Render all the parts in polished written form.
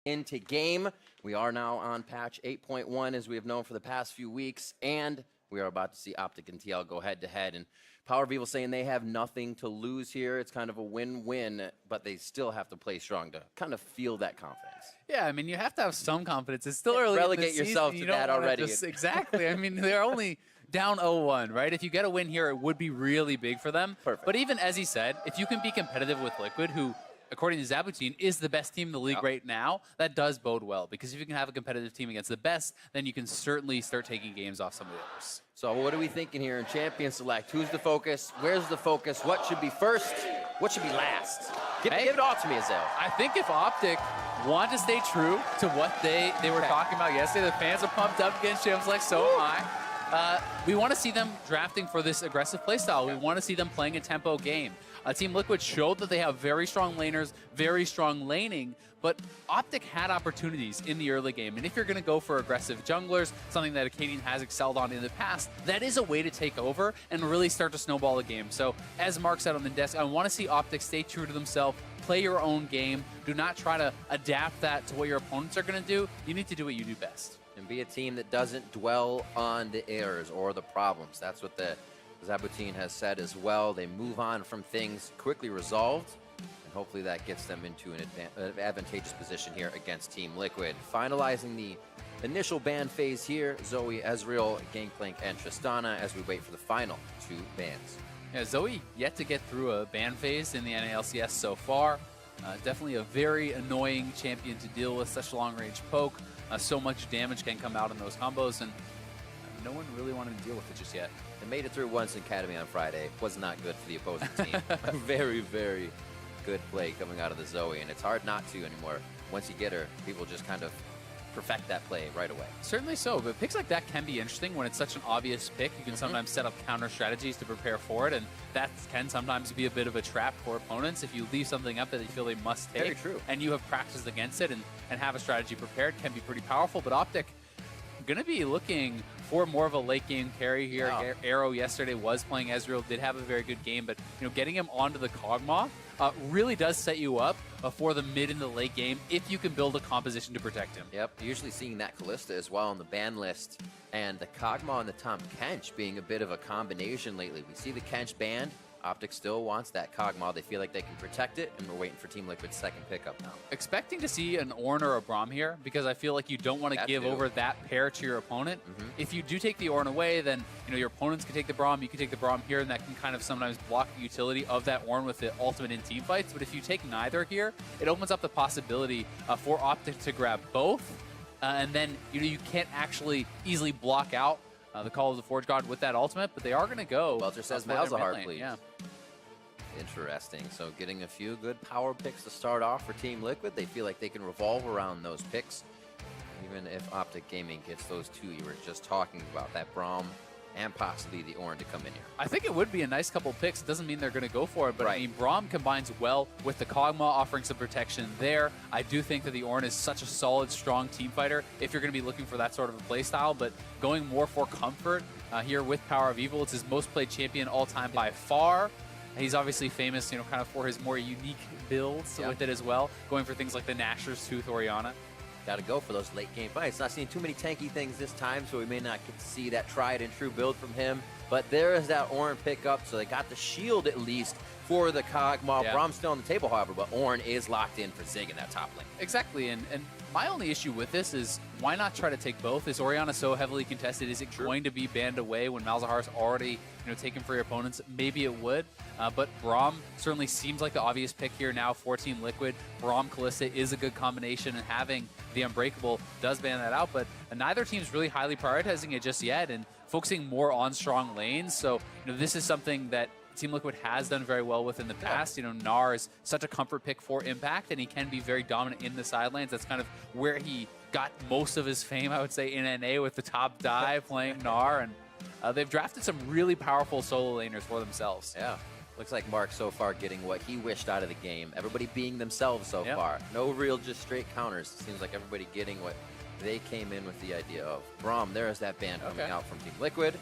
into game. We are now on patch 8.1, as we have known for the past few weeks, and we are about to see OpTic and TL go head-to-head. And Power of Evil saying they have nothing to lose here. It's kind of a win-win, but they still have to play strong to kind of feel that confidence. Yeah, I mean, you have to have some confidence. It's still early. Relegate yourself to that already. Exactly. I mean, they're only down 0-1, right? If you get a win here, it would be really big for them. Perfect. But even as he said, if you can be competitive with Liquid, who, according to Zabutin, is the best team in the league right now, that does bode well. Because if you can have a competitive team against the best, then you can certainly start taking games off some of the others. So what are we thinking here in Champion Select? Who's the focus? Where's the focus? What should be first? What should be last? Give it all to me, Azel. I think if OpTic want to stay true to what they were talking about yesterday, the fans are pumped up against Champion Select, so am I. We want to see them drafting for this aggressive playstyle. We want to see them playing a tempo game. Team Liquid showed that they have very strong laners, very strong laning, but OpTic had opportunities in the early game. And if you're going to go for aggressive junglers, something that Acadian has excelled on in the past, that is a way to take over and really start to snowball the game. So as Mark said on the desk, I want to see OpTic stay true to themselves, play your own game. Do not try to adapt that to what your opponents are going to do. You need to do what you do best. And be a team that doesn't dwell on the errors or the problems. That's what the Zabutin has said as well. They move on from things quickly resolved, and hopefully that gets them into an advantageous position here against Team Liquid. Finalizing the initial ban phase here, Zoe, Ezreal, Gangplank, and Tristana as we wait for the final 2 bans. Yeah, Zoe yet to get through a ban phase in the LCS so far. Definitely a very annoying champion to deal with, such long-range poke. So much damage can come out in those combos, and no one really wanted to deal with it just yet. They made it through once in Academy on Friday. Was not good for the opposing team. Very, very good play coming out of the Zoe, and it's hard not to anymore. Once you get her, people just kind of perfect that play right away. Certainly so, but picks like that can be interesting when it's such an obvious pick. You can sometimes set up counter strategies to prepare for it, and that can sometimes be a bit of a trap for opponents. If you leave something up that you feel they must take, very true, and you have practiced against it and have a strategy prepared, can be pretty powerful. But OpTic going to be looking for more of a late game carry here. Wow. Arrow yesterday was playing Ezreal, did have a very good game, but getting him onto the Kog'Maw really does set you up for the mid and the late game if you can build a composition to protect him. Yep, usually seeing that Kalista as well on the ban list, and the Kog'Maw and the Tahm Kench being a bit of a combination lately. We see the Kench banned. OpTic still wants that Kog'Maw. They feel like they can protect it, and we're waiting for Team Liquid's second pickup now. Expecting to see an Ornn or a Braum here, because I feel like you don't want to give over that pair to your opponent. If you do take the Ornn away, then your opponents can take the Braum, you can take the Braum here, and that can kind of sometimes block the utility of that Ornn with the ultimate in team fights. But if you take neither here, it opens up the possibility for OpTic to grab both, and then you can't actually easily block out the Call of the Forge God with that ultimate, but they are going to go. Welcher says Malzahar, please. Yeah. Interesting. So getting a few good power picks to start off for Team Liquid. They feel like they can revolve around those picks. Even if OpTic Gaming gets those 2 you were just talking about, that Braum and possibly the Ornn to come in here. I think it would be a nice couple picks. It doesn't mean they're going to go for it, but I mean, Braum combines well with the Kog'Maw, offering some protection there. I do think that the Ornn is such a solid, strong team fighter if you're going to be looking for that sort of a play style, but going more for comfort here with Power of Evil. It's his most played champion all time by far. He's obviously famous, kind of for his more unique builds with it as well, going for things like the Nashor's Tooth Orianna. Got to go for those late game fights. Not seeing too many tanky things this time, so we may not get to see that tried and true build from him. But there is that Ornn pickup, so they got the shield at least for the Kog'Maw. Braum's still on the table, however, but Ornn is locked in for Zig in that top lane. Exactly, and my only issue with this is why not try to take both? Is Orianna so heavily contested? Is it going to be banned away when Malzahar's already taken for your opponents? Maybe it would, but Braum certainly seems like the obvious pick here now for Team Liquid. Braum Kalista is a good combination, and having the Unbreakable does ban that out, but neither team's really highly prioritizing it just yet and focusing more on strong lanes. So this is something that Team Liquid has done very well with in the past. Gnar is such a comfort pick for Impact, and he can be very dominant in the side lanes. That's kind of where he got most of his fame, I would say, in NA with the top dive playing Gnar, and they've drafted some really powerful solo laners for themselves. Yeah. Looks like Mark so far getting what he wished out of the game. Everybody being themselves so far. No real just straight counters. Seems like everybody getting what they came in with the idea of. Braum, there is that ban coming out from Team Liquid.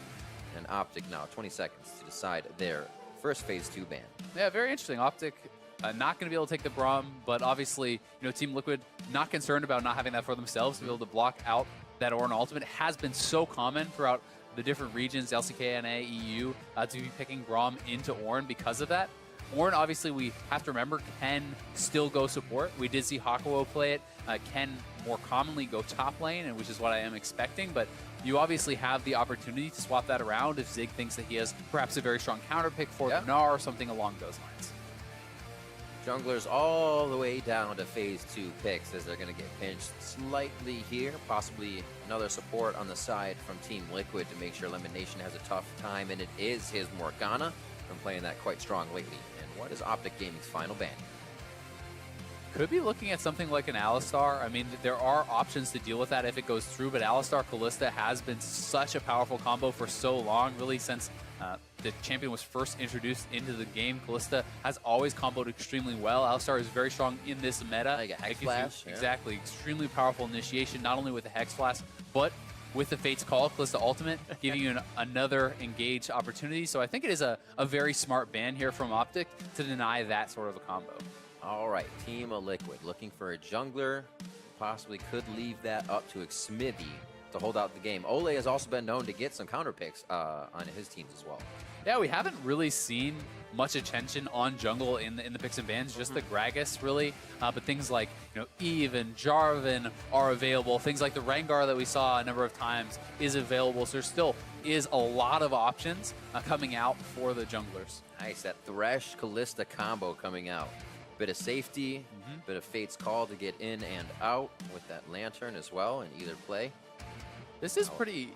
And OpTic now, 20 seconds to decide their first Phase 2 ban. Yeah, very interesting. OpTic not going to be able to take the Braum, but obviously, Team Liquid not concerned about not having that for themselves to be able to block out that Ornn ultimate. Has been so common throughout the different regions, LCK, NA, EU, to be picking Braum into Ornn because of that. Ornn, obviously, we have to remember, can still go support. We did see Hakuo play it. Can more commonly go top lane, and which is what I am expecting, but you obviously have the opportunity to swap that around if Zig thinks that he has perhaps a very strong counter pick for the Gnar or something along those lines. Junglers all the way down to phase 2 picks as they're going to get pinched slightly here. Possibly another support on the side from Team Liquid to make sure Elimination has a tough time, and it is his Morgana from playing that quite strong lately. And what is OpTic Gaming's final ban? Could be looking at something like an Alistar. I mean, there are options to deal with that if it goes through, but Alistar Kalista has been such a powerful combo for so long, really since the champion was first introduced into the game. Kalista has always comboed extremely well. Alistar is very strong in this meta. Like a Hex Flash. Exactly. Extremely powerful initiation, not only with the Hex Flash, but with the Fate's Call, Kalista Ultimate, giving you another engage opportunity. So I think it is a very smart ban here from OpTic to deny that sort of a combo. All right, Team Liquid looking for a jungler. Possibly could leave that up to Xmithie to hold out the game. Ole has also been known to get some counter picks on his teams as well. Yeah, we haven't really seen much attention on jungle in the picks and bans, just the Gragas really. But things like Eve and Jarvan are available. Things like the Rengar that we saw a number of times is available. So there still is a lot of options coming out for the junglers. Nice, that Thresh Kalista combo coming out. Bit of safety, bit of Fate's Call to get in and out with that Lantern as well in either play. This is pretty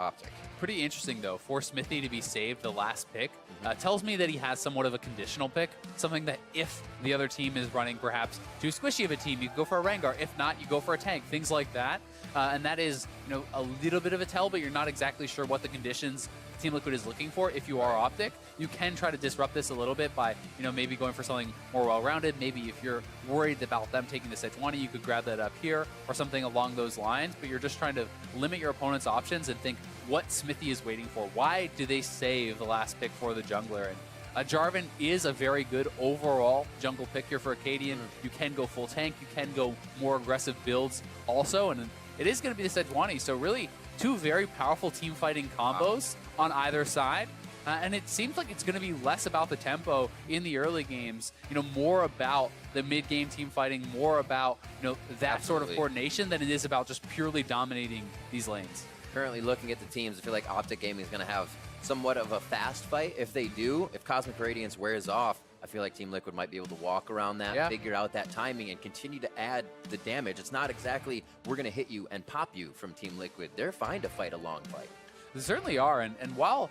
interesting, though, for Xmithie to be saved the last pick. Tells me that he has somewhat of a conditional pick, something that if the other team is running perhaps too squishy of a team, you can go for a Rengar. If not, you go for a tank, things like that. And that is a little bit of a tell, but you're not exactly sure what the conditions Team Liquid is looking for. If you are OpTic, you can try to disrupt this a little bit by maybe going for something more well-rounded. Maybe if you're worried about them taking the Sejuani, you could grab that up here or something along those lines, but you're just trying to limit your opponent's options and think what Xmithie is waiting for. Why do they save the last pick for the jungler? And Jarvan is a very good overall jungle pick here for Acadian. You can go full tank, you can go more aggressive builds also, and it is going to be the Sejuani, so really two very powerful team fighting combos on either side. And it seems like it's going to be less about the tempo in the early games, more about the mid-game team fighting, more about, that sort of coordination than it is about just purely dominating these lanes. Currently looking at the teams, I feel like OpTic Gaming is going to have somewhat of a fast fight. If they do, if Cosmic Radiance wears off, I feel like Team Liquid might be able to walk around that, figure out that timing, and continue to add the damage. It's not exactly, we're going to hit you and pop you from Team Liquid. They're fine to fight a long fight. They certainly are, and while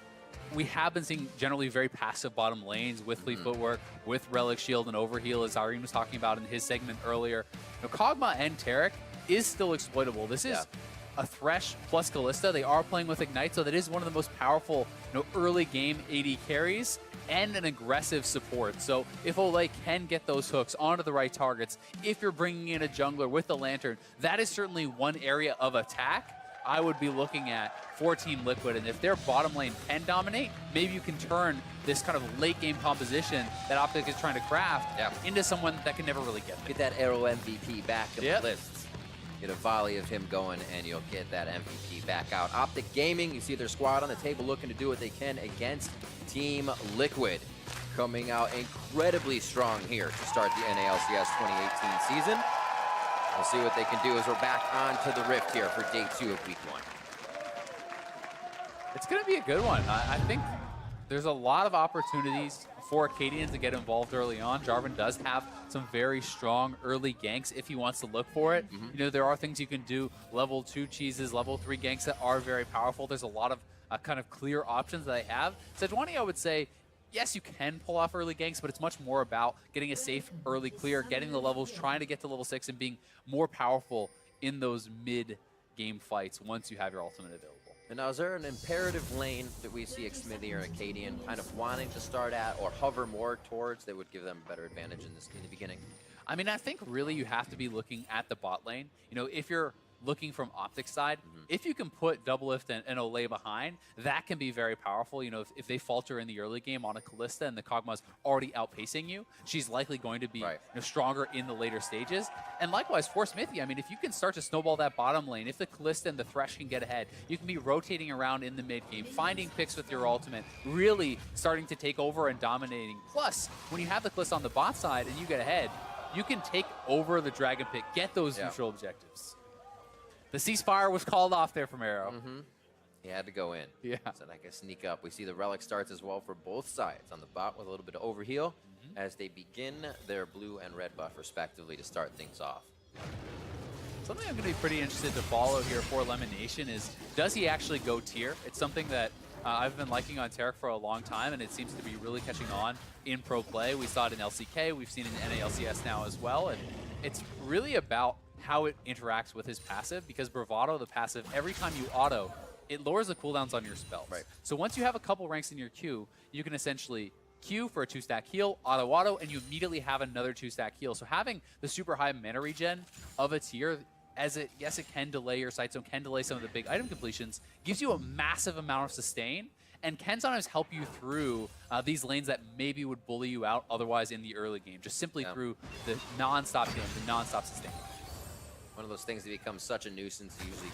we have been seeing generally very passive bottom lanes with Fleet Footwork, with Relic Shield and Overheal, as Irene was talking about in his segment earlier, Kog'Maw and Taric is still exploitable. This is a Thresh plus Kalista. They are playing with Ignite, so that is one of the most powerful early game AD carries and an aggressive support. So if Ole can get those hooks onto the right targets, if you're bringing in a jungler with the Lantern, that is certainly one area of attack I would be looking at for Team Liquid. And if their bottom lane can dominate, maybe you can turn this kind of late game composition that OpTic is trying to craft into someone that can never really get there. Get that Arrow MVP back in the lists. Get a volley of him going, and you'll get that MVP back out. OpTic Gaming, you see their squad on the table looking to do what they can against Team Liquid. Coming out incredibly strong here to start the NALCS 2018 season. We'll see what they can do as we're back onto the Rift here for day 2 of week 1. It's going to be a good one. I think there's a lot of opportunities for Acadian to get involved early on. Jarvan does have some very strong early ganks if he wants to look for it. There are things you can do, level 2 cheeses, level 3 ganks that are very powerful. There's a lot of kind of clear options that they have. Sejuani, I would say, yes, you can pull off early ganks, but it's much more about getting a safe early clear, getting the levels, trying to get to level 6, and being more powerful in those mid-game fights once you have your ultimate available. And now, is there an imperative lane that we see Xmithie or Acadian kind of wanting to start at or hover more towards that would give them a better advantage in the beginning? I mean, I think really you have to be looking at the bot lane. If you're looking from OpTic side, if you can put Double Lift and Olay behind, that can be very powerful. You know, if they falter in the early game on a Kalista and the Kog'Maw's already outpacing you, she's likely going to be stronger in the later stages. And likewise for Smithy, I mean, if you can start to snowball that bottom lane, if the Kalista and the Thresh can get ahead, you can be rotating around in the mid game, finding picks with your ultimate, really starting to take over and dominating. Plus, when you have the Kalista on the bot side and you get ahead, you can take over the Dragon Pit, get those neutral objectives. The ceasefire was called off there from Arrow. He had to go in. Yeah. So that can sneak up. We see the Relic starts as well for both sides. On the bot with a little bit of overheal as they begin their blue and red buff respectively to start things off. Something I'm going to be pretty interested to follow here for Lemonation is, does he actually go tier? It's something that I've been liking on Taric for a long time, and it seems to be really catching on in pro play. We saw it in LCK, we've seen it in NALCS now as well, and it's really about how it interacts with his passive, because Bravado, the passive, every time you auto, it lowers the cooldowns on your spells. So once you have a couple ranks in your queue, you can essentially Q for a 2-stack heal, auto, and you immediately have another 2-stack heal. So having the super high mana regen of a tier, as it, yes, it can delay your sight zone, can delay some of the big item completions, gives you a massive amount of sustain, and can sometimes help you through these lanes that maybe would bully you out otherwise in the early game, just simply through the non-stop healing, the non-stop sustain. One of those things that becomes such a nuisance. You usually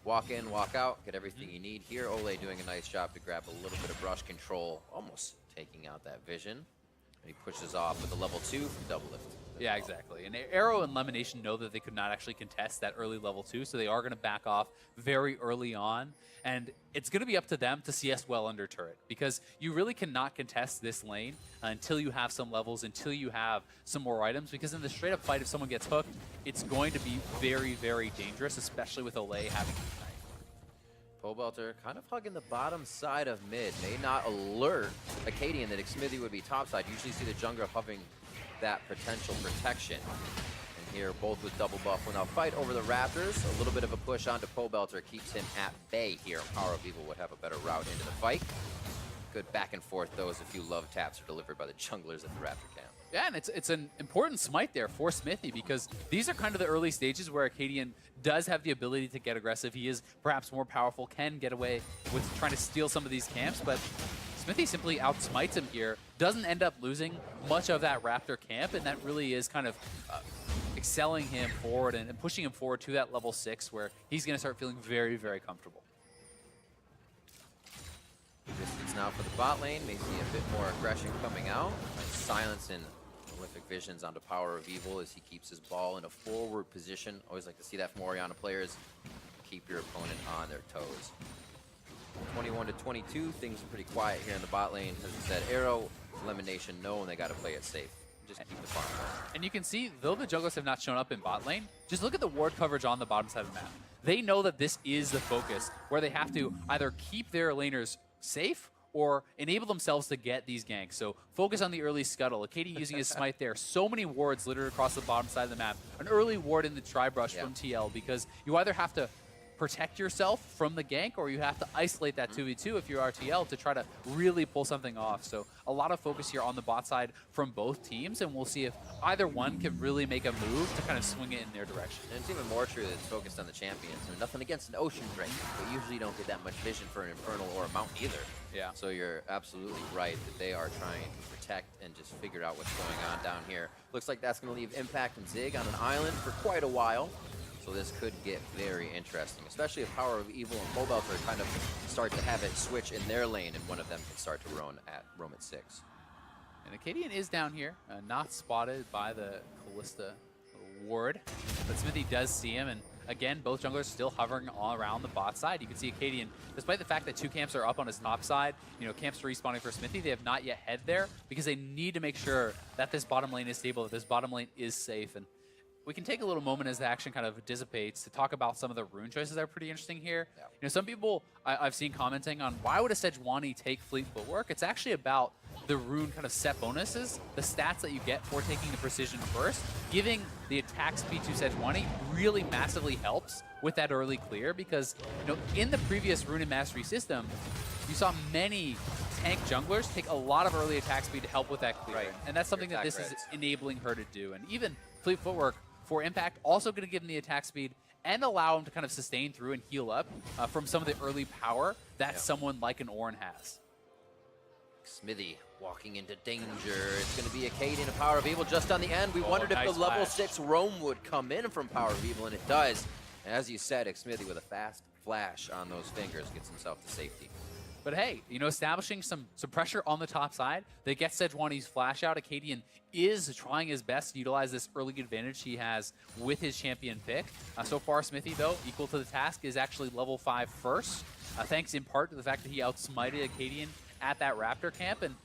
walk in, walk out, get everything you need. Here, Olay doing a nice job to grab a little bit of brush control, almost taking out that vision. And he pushes off with a level 2 from Double Lift. Yeah, exactly. And Arrow and Lemonation know that they could not actually contest that early level 2, so they are going to back off very early on. And it's going to be up to them to CS well under turret, because you really cannot contest this lane until you have some levels, until you have some more items, because in the straight-up fight, if someone gets hooked, it's going to be very, very dangerous, especially with Olay having Pobelter kind of hugging the bottom side of mid. May not alert Acadian that Xmithy would be topside. Usually see the jungler hovering that potential protection. And here, both with double buff will now fight over the Raptors. A little bit of a push onto Pobelter keeps him at bay here. Power of Evil would have a better route into the fight. Good back and forth, those a few love taps are delivered by the junglers at the Raptor camp. Yeah, and it's an important smite there for Smithy, because these are kind of the early stages where Acadian does have the ability to get aggressive. He is perhaps more powerful, can get away with trying to steal some of these camps, but Smithy simply outsmites him here, doesn't end up losing much of that Raptor camp, and that really is kind of excelling him forward and pushing him forward to that level 6 where he's going to start feeling very, very comfortable. Distance now for the bot lane. May see a bit more aggression coming out. Nice silence and prolific visions onto Power of Evil as he keeps his ball in a forward position. Always like to see that from Orianna players. Keep your opponent on their toes. 21-22, things are pretty quiet here in the bot lane. As we said, Arrow, Lemonation know when they got to play it safe. Just keep the farm going. And you can see, though the junglers have not shown up in bot lane, just look at the ward coverage on the bottom side of the map. They know that this is the focus, where they have to either keep their laners safe or enable themselves to get these ganks. So focus on the early scuttle. Acadian using his smite there. So many wards littered across the bottom side of the map. An early ward in the tri-brush from TL, because you either have to protect yourself from the gank, or you have to isolate that 2v2 if you're RTL to try to really pull something off. So a lot of focus here on the bot side from both teams, and we'll see if either one can really make a move to kind of swing it in their direction. And it's even more true that it's focused on the champions. I mean, nothing against an Ocean Drake, but usually don't get that much vision for an Infernal or a Mount either. Yeah. So you're absolutely right that they are trying to protect and just figure out what's going on down here. Looks like that's going to leave Impact and Zig on an island for quite a while. So this could get very interesting, especially if Power of Evil and Pobelter kind of start to have it switch in their lane, and one of them can start to roam at 6. And Acadian is down here, not spotted by the Kalista ward, but Smithy does see him, and again, both junglers still hovering all around the bot side. You can see Acadian, despite the fact that 2 camps are up on his top side, you know, camps respawning for Smithy, they have not yet head there, because they need to make sure that this bottom lane is stable, that this bottom lane is safe. And we can take a little moment as the action kind of dissipates to talk about some of the rune choices that are pretty interesting here. Yeah. You know, some people I've seen commenting on, why would a Sejuani take Fleet Footwork? It's actually about the rune kind of set bonuses, the stats that you get for taking the precision first. Giving the attack speed to Sejuani really massively helps with that early clear, because, you know, in the previous Rune and Mastery system, you saw many tank junglers take a lot of early attack speed to help with that clear. And that's something that this is enabling her to do. And even Fleet Footwork for Impact, also going to give them the attack speed and allow him to kind of sustain through and heal up from some of the early power that someone like an Ornn has. Smithy walking into danger. It's going to be a Cadian of Power of Evil just on the end. We wondered if the level 6 roam would come in from Power of Evil, and it does. And as you said, Smithy with a fast flash on those fingers gets himself to safety. But hey, you know, establishing some pressure on the top side. They get Sejuani's flash out. Acadian is trying his best to utilize this early advantage he has with his champion pick. So far, Smithy, though, equal to the task, is actually level 5 first, thanks in part to the fact that he outsmited Acadian at that Raptor camp. And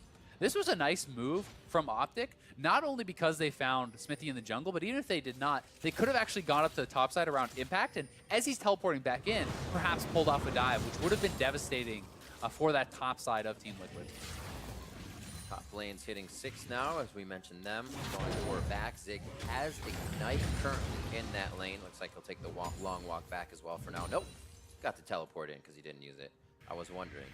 this was a nice move from OpTic, not only because they found Smithy in the jungle, but even if they did not, they could have actually gone up to the top side around Impact, and as he's teleporting back in, perhaps pulled off a dive, which would have been devastating for that top side of Team Liquid. Top lane's hitting 6 now, as we mentioned them. Going 4 back. Zig has Ignite currently in that lane. Looks like he'll take the long walk back as well for now. Nope. Got to teleport in because he didn't use it. I was wondering.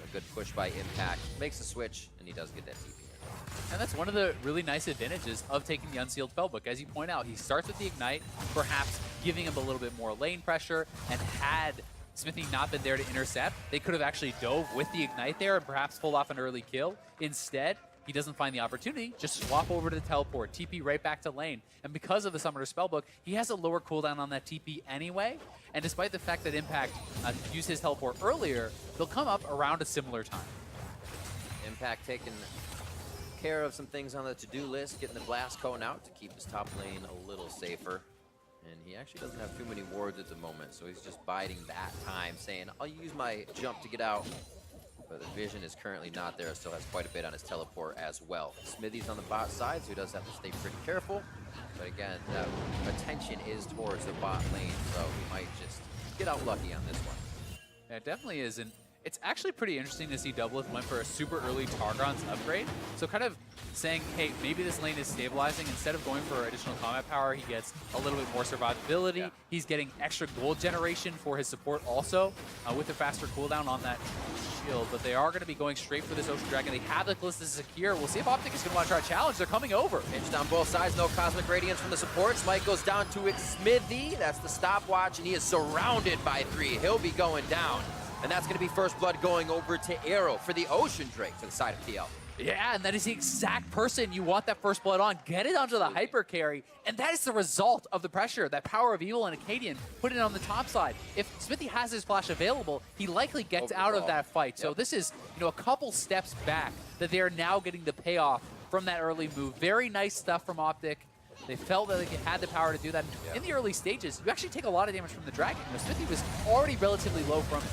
A good push by Impact. Makes the switch, and he does get that TP in. And that's one of the really nice advantages of taking the Unsealed Spellbook. As you point out, he starts with the Ignite, perhaps giving him a little bit more lane pressure, and had Smithy not been there to intercept, they could have actually dove with the Ignite there and perhaps pulled off an early kill. Instead, he doesn't find the opportunity, just swap over to the teleport, TP right back to lane. And because of the Summoner Spellbook, he has a lower cooldown on that TP anyway. And despite the fact that Impact used his teleport earlier, they'll come up around a similar time. Impact taking care of some things on the to-do list, getting the Blast Cone out to keep his top lane a little safer. And he actually doesn't have too many wards at the moment, so he's just biding that time, saying, I'll use my jump to get out. But the vision is currently not there, still has quite a bit on his teleport as well. Smithy's on the bot side, so he does have to stay pretty careful. But again, that attention is towards the bot lane, so he might just get out lucky on this one. Yeah, it definitely is. And it's actually pretty interesting to see Doublelift went for a super early Targon's upgrade. So kind of saying, hey, maybe this lane is stabilizing. Instead of going for additional combat power, he gets a little bit more survivability. Yeah. He's getting extra gold generation for his support also, with a faster cooldown on that shield. But they are going to be going straight for this Ocean Dragon. They have the Calista secure. We'll see if OpTic is going to want to try a challenge. They're coming over. Pinched on both sides. No Cosmic Radiance from the support. Smite goes down to Smithy. That's the stopwatch, and he is surrounded by 3. He'll be going down. And that's going to be first blood going over to Arrow for the Ocean Drake to the side of PL. Yeah, and that is the exact person you want that first blood on. Get it onto the hyper carry, and that is the result of the pressure that Power of Evil and Acadian put it on the top side. If Smithy has his flash available, he likely gets out of that fight. So this is, you know, a couple steps back that they are now getting the payoff from that early move. Very nice stuff from OpTic. They felt that they had the power to do that. In the early stages, you actually take a lot of damage from the Dragon. You know, Smithy was already relatively low from it.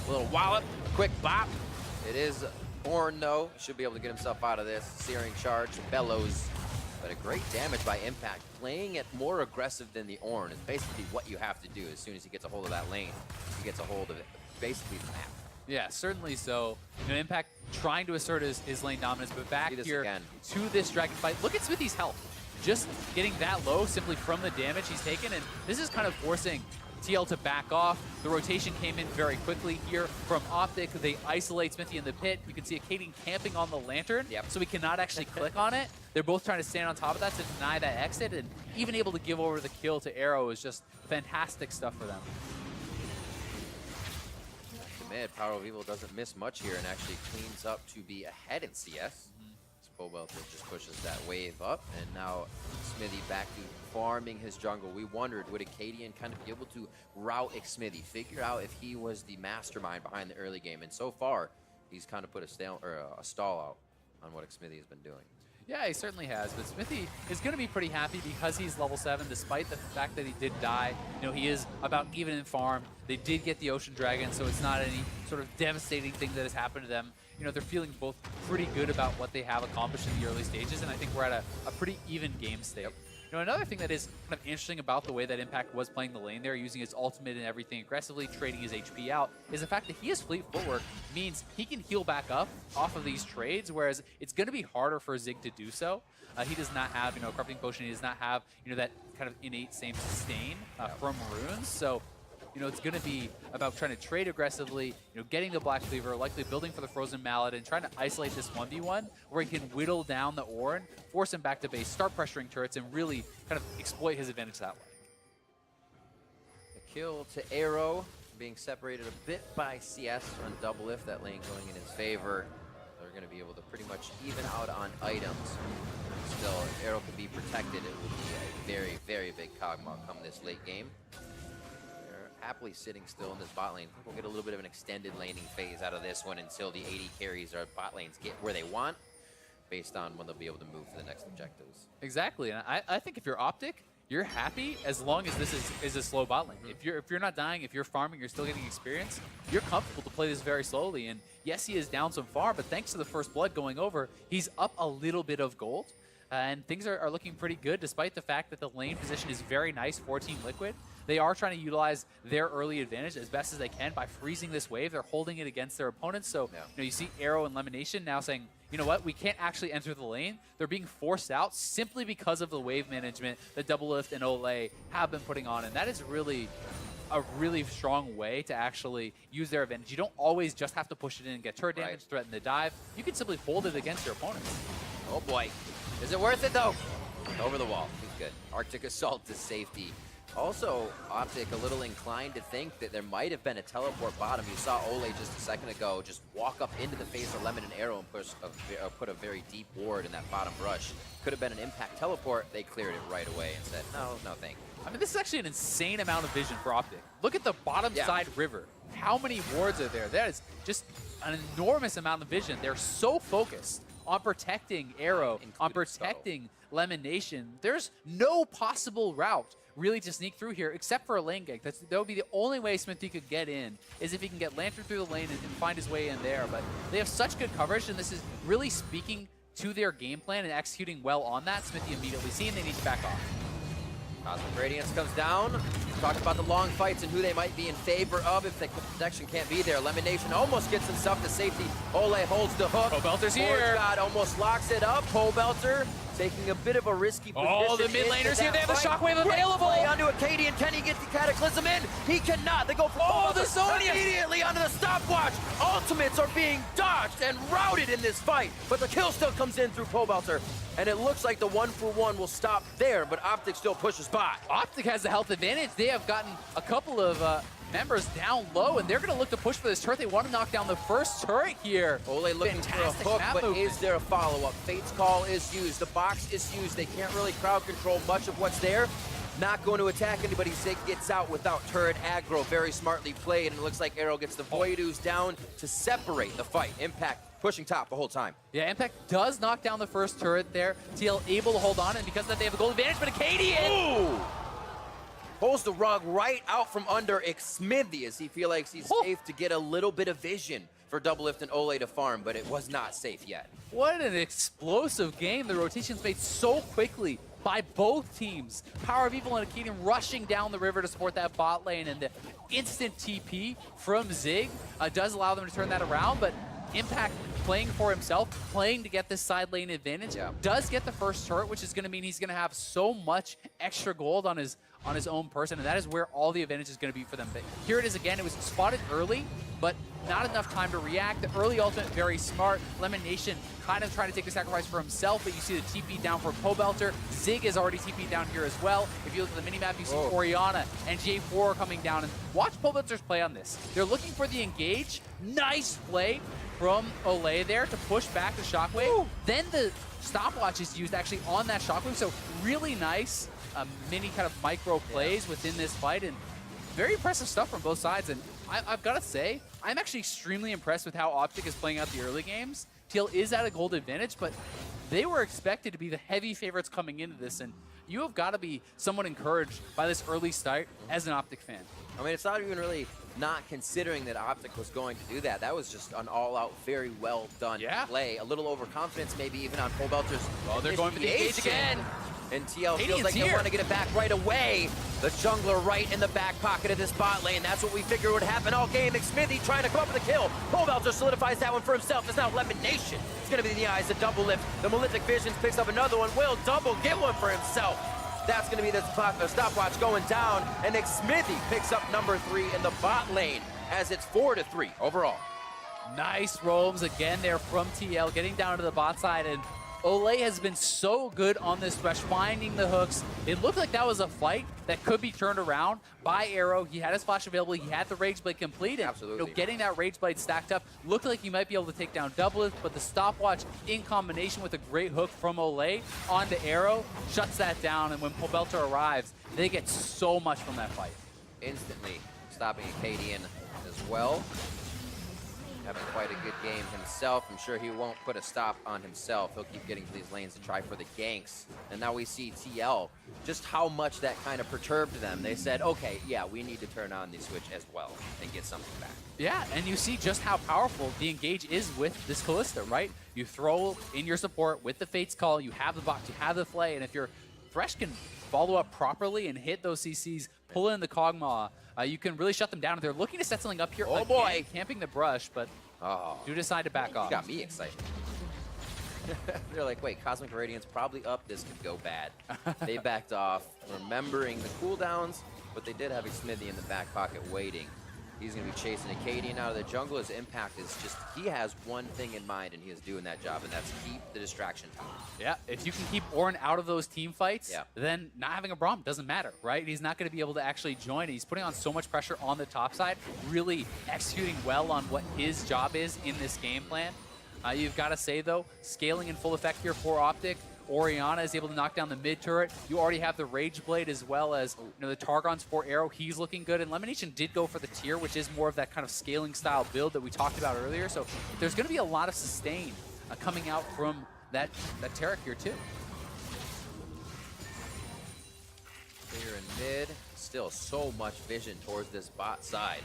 A little wallop, quick bop. It is Ornn, though. Should be able to get himself out of this. Searing Charge, Bellows. But a great damage by Impact. Playing it more aggressive than the Ornn is basically what you have to do as soon as he gets a hold of that lane. He gets a hold of it, basically the map. Yeah, certainly so. You know, Impact trying to assert his lane dominance, but back here again to this Dragon fight. Look at Smithy's health. Just getting that low simply from the damage he's taken, and this is kind of forcing TL to back off. The rotation came in very quickly here from OpTic. They isolate Smithy in the pit. You can see Acadian camping on the lantern, so he cannot actually click on it. They're both trying to stand on top of that to deny that exit, and even able to give over the kill to Arrow is just fantastic stuff for them. Mid, Power of Evil doesn't miss much here and actually cleans up to be ahead in CS. Spobelter just pushes that wave up, and now Smithy back to farming his jungle. We wondered, would Acadian kind of be able to route Smithy, figure out if he was the mastermind behind the early game, and so far, he's kind of put a stall out on what Smithy has been doing. Yeah, he certainly has, but Smithy is going to be pretty happy because he's level 7, despite the fact that he did die. You know, he is about even in farm. They did get the Ocean Dragon, so it's not any sort of devastating thing that has happened to them. You know, they're feeling both pretty good about what they have accomplished in the early stages, and I think we're at a pretty even game state. You know, another thing that is kind of interesting about the way that Impact was playing the lane there, using his ultimate and everything aggressively, trading his HP out, is the fact that he has fleet footwork, means he can heal back up off of these trades, whereas it's going to be harder for Zig to do so. He does not have, you know, a Corrupting Potion. He does not have, you know, that kind of innate same sustain from runes. So, you know, it's going to be about trying to trade aggressively, you know, getting the Black Cleaver, likely building for the Frozen Mallet, and trying to isolate this 1v1 where he can whittle down the Ornn, force him back to base, start pressuring turrets, and really kind of exploit his advantage that way. kill to Arrow, being separated a bit by CS on double lift. That lane going in his favor. They're going to be able to pretty much even out on items. Still, if Arrow can be protected, it will be a very, very big Kog'Maw come this late game. They're happily sitting still in this bot lane. We'll get a little bit of an extended laning phase out of this one until the 80 carries or bot lanes get where they want, based on when they'll be able to move to the next objectives. Exactly, and I think if you're OpTic, you're happy as long as this is a slow bot lane. If you're not dying, if you're farming, you're still getting experience, you're comfortable to play this very slowly. And yes, he is down so far, but thanks to the first blood going over, he's up a little bit of gold. And things are looking pretty good, despite the fact that the lane position is very nice for Team Liquid. They are trying to utilize their early advantage as best as they can by freezing this wave. They're holding it against their opponents. So you see Arrow and Lemonation now saying, you know what, we can't actually enter the lane. They're being forced out simply because of the wave management that Double Lift and Olay have been putting on. And that is really a really strong way to actually use their advantage. You don't always just have to push it in and get turret damage, threaten the dive. You can simply hold it against your opponents. Oh boy. Is it worth it though? Over the wall. He's good. Arctic Assault to safety. Also, OpTic a little inclined to think that there might have been a teleport bottom. You saw Ole just a second ago just walk up into the face of Lemon and Arrow and put a very deep ward in that bottom brush. Could have been an impact teleport. They cleared it right away and said, no, no thank you. I mean, this is actually an insane amount of vision for OpTic. Look at the bottom side river. How many wards are there? That is just an enormous amount of vision. They're so focused on protecting Arrow, on protecting Lemon Nation. There's no possible route really to sneak through here except for a lane gank. That would be the only way Smithy could get in, is if he can get Lantern through the lane and find his way in there. But they have such good coverage, and this is really speaking to their game plan and executing well on that. Smithy immediately seeing they need to back off. Cosmic Radiance comes down. Talked about the long fights and who they might be in favor of if the protection can't be there. Lemon Nation almost gets himself to safety. Ole holds the hook. Belter's here. God almost locks it up. Belter taking a bit of a risky position. Oh, the mid laners here. They have the shockwave available. Play onto Acadian. And can he get the Cataclysm in? He cannot. They go for the Sonya immediately onto the stopwatch. Ultimates are being dodged and routed in this fight, but the kill still comes in through Belter. And it looks like the 1-for-1 will stop there, but OpTic still pushes by. OpTic has the health advantage. They have gotten a couple of members down low, and they're going to look to push for this turret. They want to knock down the first turret here. Ole looking for a hook, but is there a follow-up? Fate's Call is used. The box is used. They can't really crowd control much of what's there. Not going to attack anybody. Zig gets out without turret aggro. Very smartly played, and it looks like Arrow gets the Void Ooze down to separate the fight. Impact pushing top the whole time. Yeah, Impact does knock down the first turret there. TL able to hold on, and because of that, they have a gold advantage, but Acadian! Pulls the rug right out from under Smithy as he feels like he's safe to get a little bit of vision for Double Lift and Ole to farm, but it was not safe yet. What an explosive game. The rotations made so quickly by both teams. Power of Evil and Acadian rushing down the river to support that bot lane, and the instant TP from Zig does allow them to turn that around, but Impact playing for himself, playing to get this side lane advantage, does get the first turret, which is going to mean he's going to have so much extra gold on his own person, and that is where all the advantage is going to be for them. But here it is again. It was spotted early, but not enough time to react. The early ultimate, very smart. Lemon Nation kind of trying to take the sacrifice for himself, but you see the TP down for Belter. Zig is already TP down here as well. If you look at the minimap, you see Orianna and J4 coming down, and watch Belter's play on this. They're looking for the engage. Nice play from Olay there to push back the Shockwave. Then the stopwatch is used actually on that Shockwave, so really nice mini kind of micro plays within this fight, and very impressive stuff from both sides. And I've got to say, I'm actually extremely impressed with how OpTic is playing out the early games. TL is at a gold advantage, but they were expected to be the heavy favorites coming into this, and you have got to be somewhat encouraged by this early start as an OpTic fan. I mean, it's not even really not considering that OpTic was going to do that. That was just an all-out, very well done play. A little overconfidence, maybe even on Belter's. Oh, they're going for the engage again. And TL feels like they want to get it back right away. The jungler right in the back pocket of this bot lane. That's what we figured would happen all game. Smithy trying to come up with a kill. Belter solidifies that one for himself. It's now Lemon Nation. It's going to be in the eyes of Double Lift. The Malefic Visions picks up another one. Will Double get one for himself. That's going to be the stopwatch going down. And Smithy picks up number 3 in the bot lane as it's 4-3 overall. Nice roams again there from TL, getting down to the bot side, and Olay has been so good on this Thresh, finding the hooks. It looked like that was a fight that could be turned around by Arrow. He had his flash available. He had the Rage Blade completed. Absolutely. Getting that Rage Blade stacked up looked like he might be able to take down Doubleth, but the stopwatch in combination with a great hook from Olay onto Arrow shuts that down, and when Pobelter arrives, they get so much from that fight. Instantly stopping Acadian as well. Having quite a good game himself. I'm sure he won't put a stop on himself. He'll keep getting to these lanes to try for the ganks. And now we see TL, just how much that kind of perturbed them. They said, okay, yeah, we need to turn on the switch as well and get something back. Yeah, and you see just how powerful the engage is with this Kalista, right? You throw in your support with the Fate's Call, you have the box, you have the Flay, and if your Thresh can follow up properly and hit those CCs, pull in the Kog'Maw, you can really shut them down. They're looking to set something up here. Oh boy! Camping the brush, but do decide to back off. You got me excited. They're like, wait, Cosmic Radiance probably up. This could go bad. They backed off, remembering the cooldowns, but they did have a Smithy in the back pocket waiting. He's going to be chasing Acadian out of the jungle. His impact is just, he has one thing in mind, and he is doing that job, and that's keep the distraction time. Yeah, if you can keep Ornn out of those team fights, then not having a Braum doesn't matter, right? He's not going to be able to actually join. He's putting on so much pressure on the top side, really executing well on what his job is in this game plan. You've got to say, though, scaling in full effect here for OpTic. Orianna is able to knock down the mid turret. You already have the Rage Blade as well as the Targon's for Arrow. He's looking good. And Lemonation did go for the tier, which is more of that kind of scaling style build that we talked about earlier. So there's going to be a lot of sustain coming out from that Taric here too. Clear in mid. Still so much vision towards this bot side.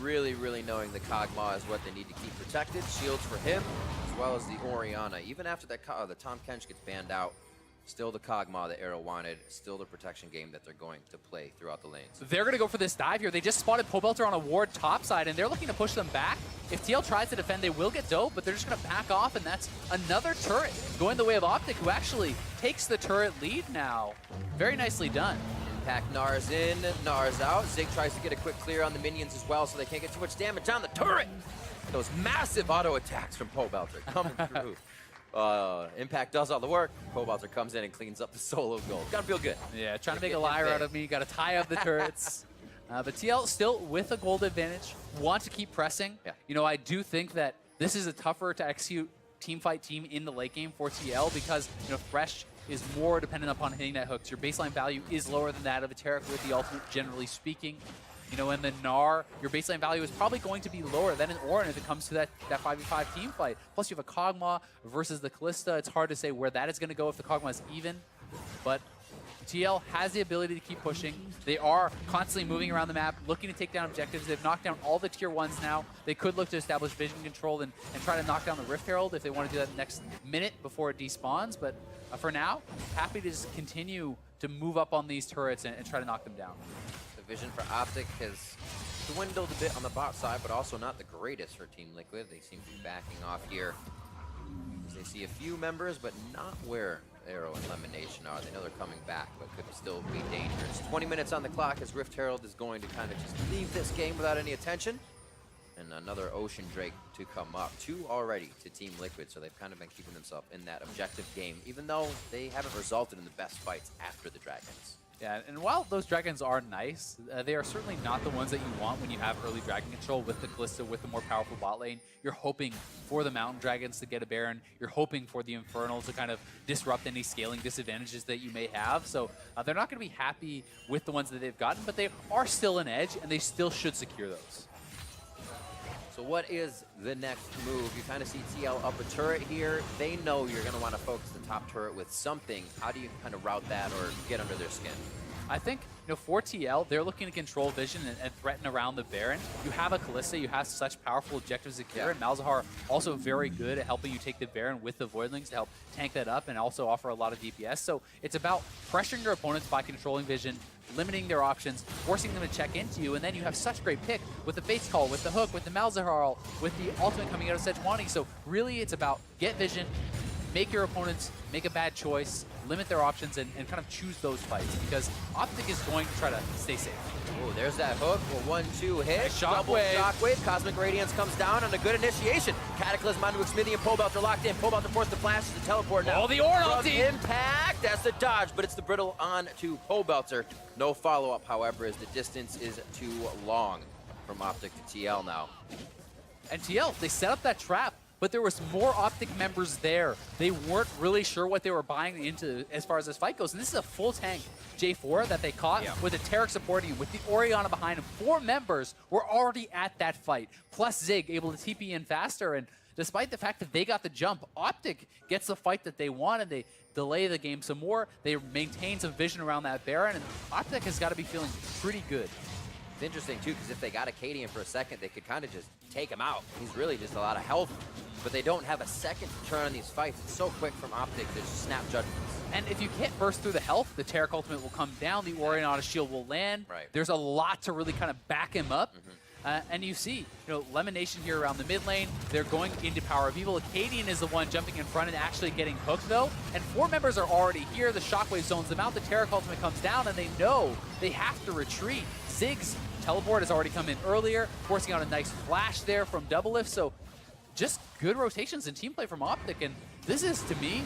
Really, really knowing the Kog'Maw is what they need to keep protected. Shields for him, as well as the Orianna. Even after that, the Tahm Kench gets banned out, still the Kog'Maw that Arrow wanted, still the protection game that they're going to play throughout the lanes. They're going to go for this dive here. They just spotted Pobelter on a ward topside, and they're looking to push them back. If TL tries to defend, they will get doped, but they're just going to back off, and that's another turret going the way of OpTic, who actually takes the turret lead now. Very nicely done. Impact Nars in, Nars out. Zig tries to get a quick clear on the minions as well, so they can't get too much damage on the turret. Those massive auto attacks from Pobelter coming through. Impact does all the work. Pobelter comes in and cleans up the solo gold. Gotta feel good. Yeah, trying to make a liar out of me. Got to tie up the turrets. But TL still with a gold advantage. Want to keep pressing. Yeah. You know, I do think that this is a tougher to execute team fight team in the late game for TL because, you know, Thresh is more dependent upon hitting that hooks. Your baseline value is lower than that of a Taric with the ultimate, generally speaking. You know, in the Gnar, your baseline value is probably going to be lower than an Ornn if it comes to that 5v5 team fight. Plus, you have a Kog'Maw versus the Kalista. It's hard to say where that is going to go if the Kog'Maw is even. But TL has the ability to keep pushing. They are constantly moving around the map, looking to take down objectives. They've knocked down all the tier 1s now. They could look to establish vision control and try to knock down the Rift Herald if they want to do that next minute before it despawns. But for now, happy to just continue to move up on these turrets and try to knock them down. The vision for OpTic has dwindled a bit on the bot side, but also not the greatest for Team Liquid. They seem to be backing off here. They see a few members, but not where Arrow and Lemonation are. They know they're coming back, but could still be dangerous. 20 minutes on the clock as Rift Herald is going to kind of just leave this game without any attention. And another Ocean Drake to come up. 2 already to Team Liquid, so they've kind of been keeping themselves in that objective game, even though they haven't resulted in the best fights after the Dragons. Yeah, and while those dragons are nice, they are certainly not the ones that you want when you have early dragon control with the Kalista, with the more powerful bot lane. You're hoping for the Mountain Dragons to get a Baron. You're hoping for the Infernal to kind of disrupt any scaling disadvantages that you may have. So they're not going to be happy with the ones that they've gotten, but they are still an edge, and they still should secure those. So what is the next move? You kind of see TL up a turret here. They know you're going to want to focus the top turret with something. How do you kind of route that or get under their skin? I think, you know, for TL, they're looking to control vision and threaten around the Baron. You have a Kalista, you have such powerful objectives to secure, and Malzahar also very good at helping you take the Baron with the Voidlings to help tank that up and also offer a lot of DPS. So it's about pressuring your opponents by controlling vision, limiting their options, forcing them to check into you, and then you have such great pick with the Fate's Call, with the hook, with the Malzahar, with the ultimate coming out of Sejuani. So really it's about get vision, make your opponents make a bad choice, limit their options and kind of choose those fights, because OpTic is going to try to stay safe. Oh, there's that hook. Well, 1-2 hit. Nice Double shockwave. shockwave. Cosmic Radiance comes down on a good initiation. Cataclysm onto Xmithie and Pole Belter locked in. Pole Belter forced to flash to teleport now. Oh, the Orn From ulti. Impact. That's the dodge, but it's the brittle on to Pole Belter. No follow-up, however, as the distance is too long from OpTic to TL now. And TL, they set up that trap, but there was more OpTic members there. They weren't really sure what they were buying into as far as this fight goes. And this is a full tank J4 that they caught with the Taric supporting him, with the Orianna behind him. 4 members were already at that fight, plus Zig able to TP in faster. And despite the fact that they got the jump, OpTic gets the fight that they want, and they delay the game some more. They maintain some vision around that Baron, and OpTic has got to be feeling pretty good. It's interesting, too, because if they got Acadian for a second, they could kind of just take him out. He's really just a lot of health, but they don't have a second to turn on these fights. It's so quick from OpTic to just snap judgments. And if you can't burst through the health, the Taric ultimate will come down, the Orianna shield will land. Right. There's a lot to really kind of back him up. And you see, Lemon Nation here around the mid lane. They're going into Power of Evil. Acadian is the one jumping in front and actually getting hooked, though. And 4 members are already here. The Shockwave zones them out. The Taric ultimate comes down, and they know they have to retreat. Zig's teleport has already come in earlier, forcing out a nice flash there from Doublelift. So just good rotations and team play from OpTic. And this is, to me,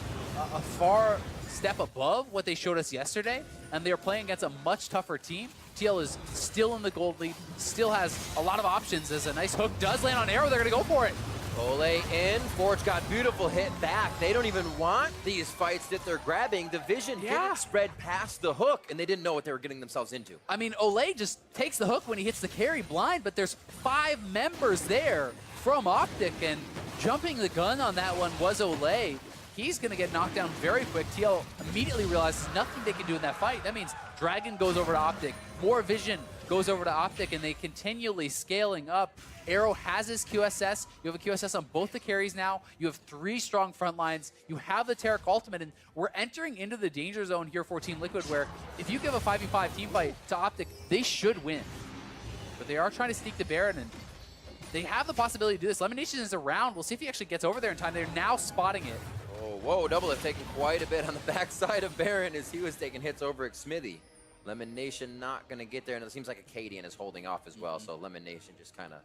a far step above what they showed us yesterday. And they're playing against a much tougher team. TL is still in the gold lead, still has a lot of options, as a nice hook does land on Arrow. They're going to go for it. Ole in. Forge got beautiful hit back. They don't even want these fights that they're grabbing. The vision didn't spread past the hook, and they didn't know what they were getting themselves into. I mean, Ole just takes the hook when he hits the carry blind, but there's 5 members there from OpTic, and jumping the gun on that one was Ole. He's going to get knocked down very quick. TL immediately realizes nothing they can do in that fight. That means Dragon goes over to OpTic. More vision goes over to OpTic, and they continually scaling up. Arrow has his QSS. You have a QSS on both the carries now. You have 3 strong front lines. You have the Taric ultimate, and we're entering into the danger zone here for Team Liquid, where if you give a 5v5 team fight to OpTic, they should win. But they are trying to sneak the Baron, and they have the possibility to do this. Lemon Nation is around. We'll see if he actually gets over there in time. They're now spotting it. Oh, whoa, Doublelift taking quite a bit on the backside of Baron as he was taking hits over Xmithie. Lemon Nation not going to get there, and it seems like Acadian is holding off as well, so Lemon Nation just kind of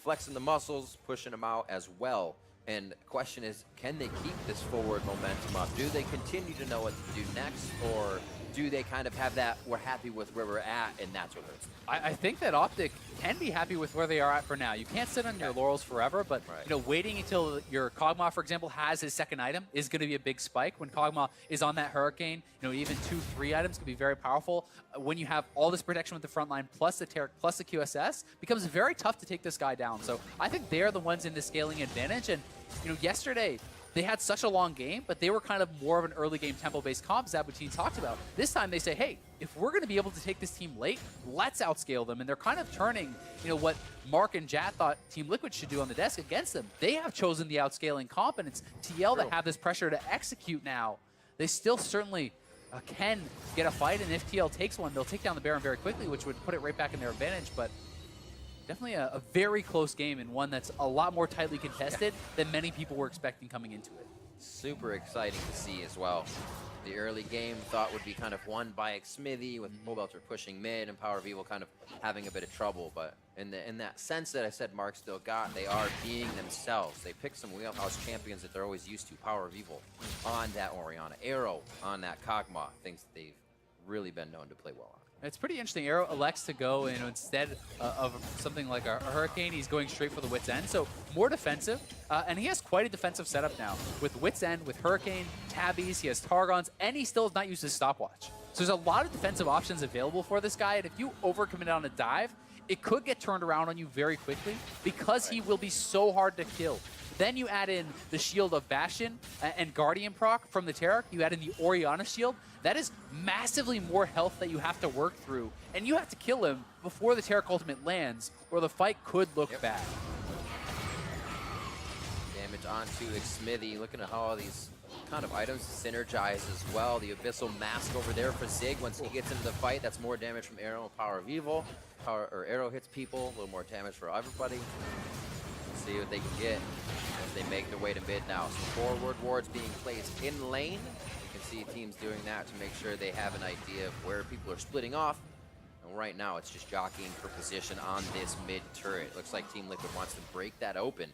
flexing the muscles, pushing them out as well. And the question is, can they keep this forward momentum up? Do they continue to know what to do next, or do they kind of have that, we're happy with where we're at, and that's what hurts? I think that OpTic can be happy with where they are at for now. You can't sit on your laurels forever, but waiting until your Kog'Maw, for example, has his second item is going to be a big spike. When Kog'Maw is on that Hurricane, even 2-3 items can be very powerful. When you have all this protection with the front line, plus the Taric, plus the QSS, becomes very tough to take this guy down. So I think they're the ones in the scaling advantage. And yesterday, they had such a long game, but they were kind of more of an early game tempo-based comp, as Zabutin talked about. This time they say, hey, if we're going to be able to take this team late, let's outscale them. And they're kind of turning, what Mark and Jat thought Team Liquid should do on the desk against them. They have chosen the outscaling comp, and it's TL that have this pressure to execute now. They still certainly can get a fight, and if TL takes one, they'll take down the Baron very quickly, which would put it right back in their advantage. But definitely a very close game, and one that's a lot more tightly contested than many people were expecting coming into it. Super exciting to see as well. The early game thought would be kind of won by Xmithie, with Pole Belter pushing mid and Power of Evil kind of having a bit of trouble. But in that sense that I said Mark still got, they are being themselves. They picked some wheelhouse champions that they're always used to. Power of Evil on that Orianna, Arrow on that Kog'Maw, things that they've really been known to play well on. It's pretty interesting. Arrow elects to go, instead of something like a Hurricane, he's going straight for the Wit's End. So more defensive, and he has quite a defensive setup now. With Wit's End, with Hurricane, Tabbies, he has Targons, and he still has not used his stopwatch. So there's a lot of defensive options available for this guy, and if you overcommit on a dive, it could get turned around on you very quickly because he will be so hard to kill. Then you add in the Shield of Bastion and Guardian proc from the Taric. You add in the Orianna shield. That is massively more health that you have to work through. And you have to kill him before the Taric ultimate lands, or the fight could look bad. Damage onto Xmithie. Looking at how all these kind of items synergize as well. The Abyssal Mask over there for Zig. Once he gets into the fight, that's more damage from Arrow and Power of Evil. Arrow hits people, a little more damage for everybody. Let's see what they can get as they make their way to mid now. So forward wards being placed in lane. can see teams doing that to make sure they have an idea of where people are splitting off. And right now, it's just jockeying for position on this mid turret. Looks like Team Liquid wants to break that open.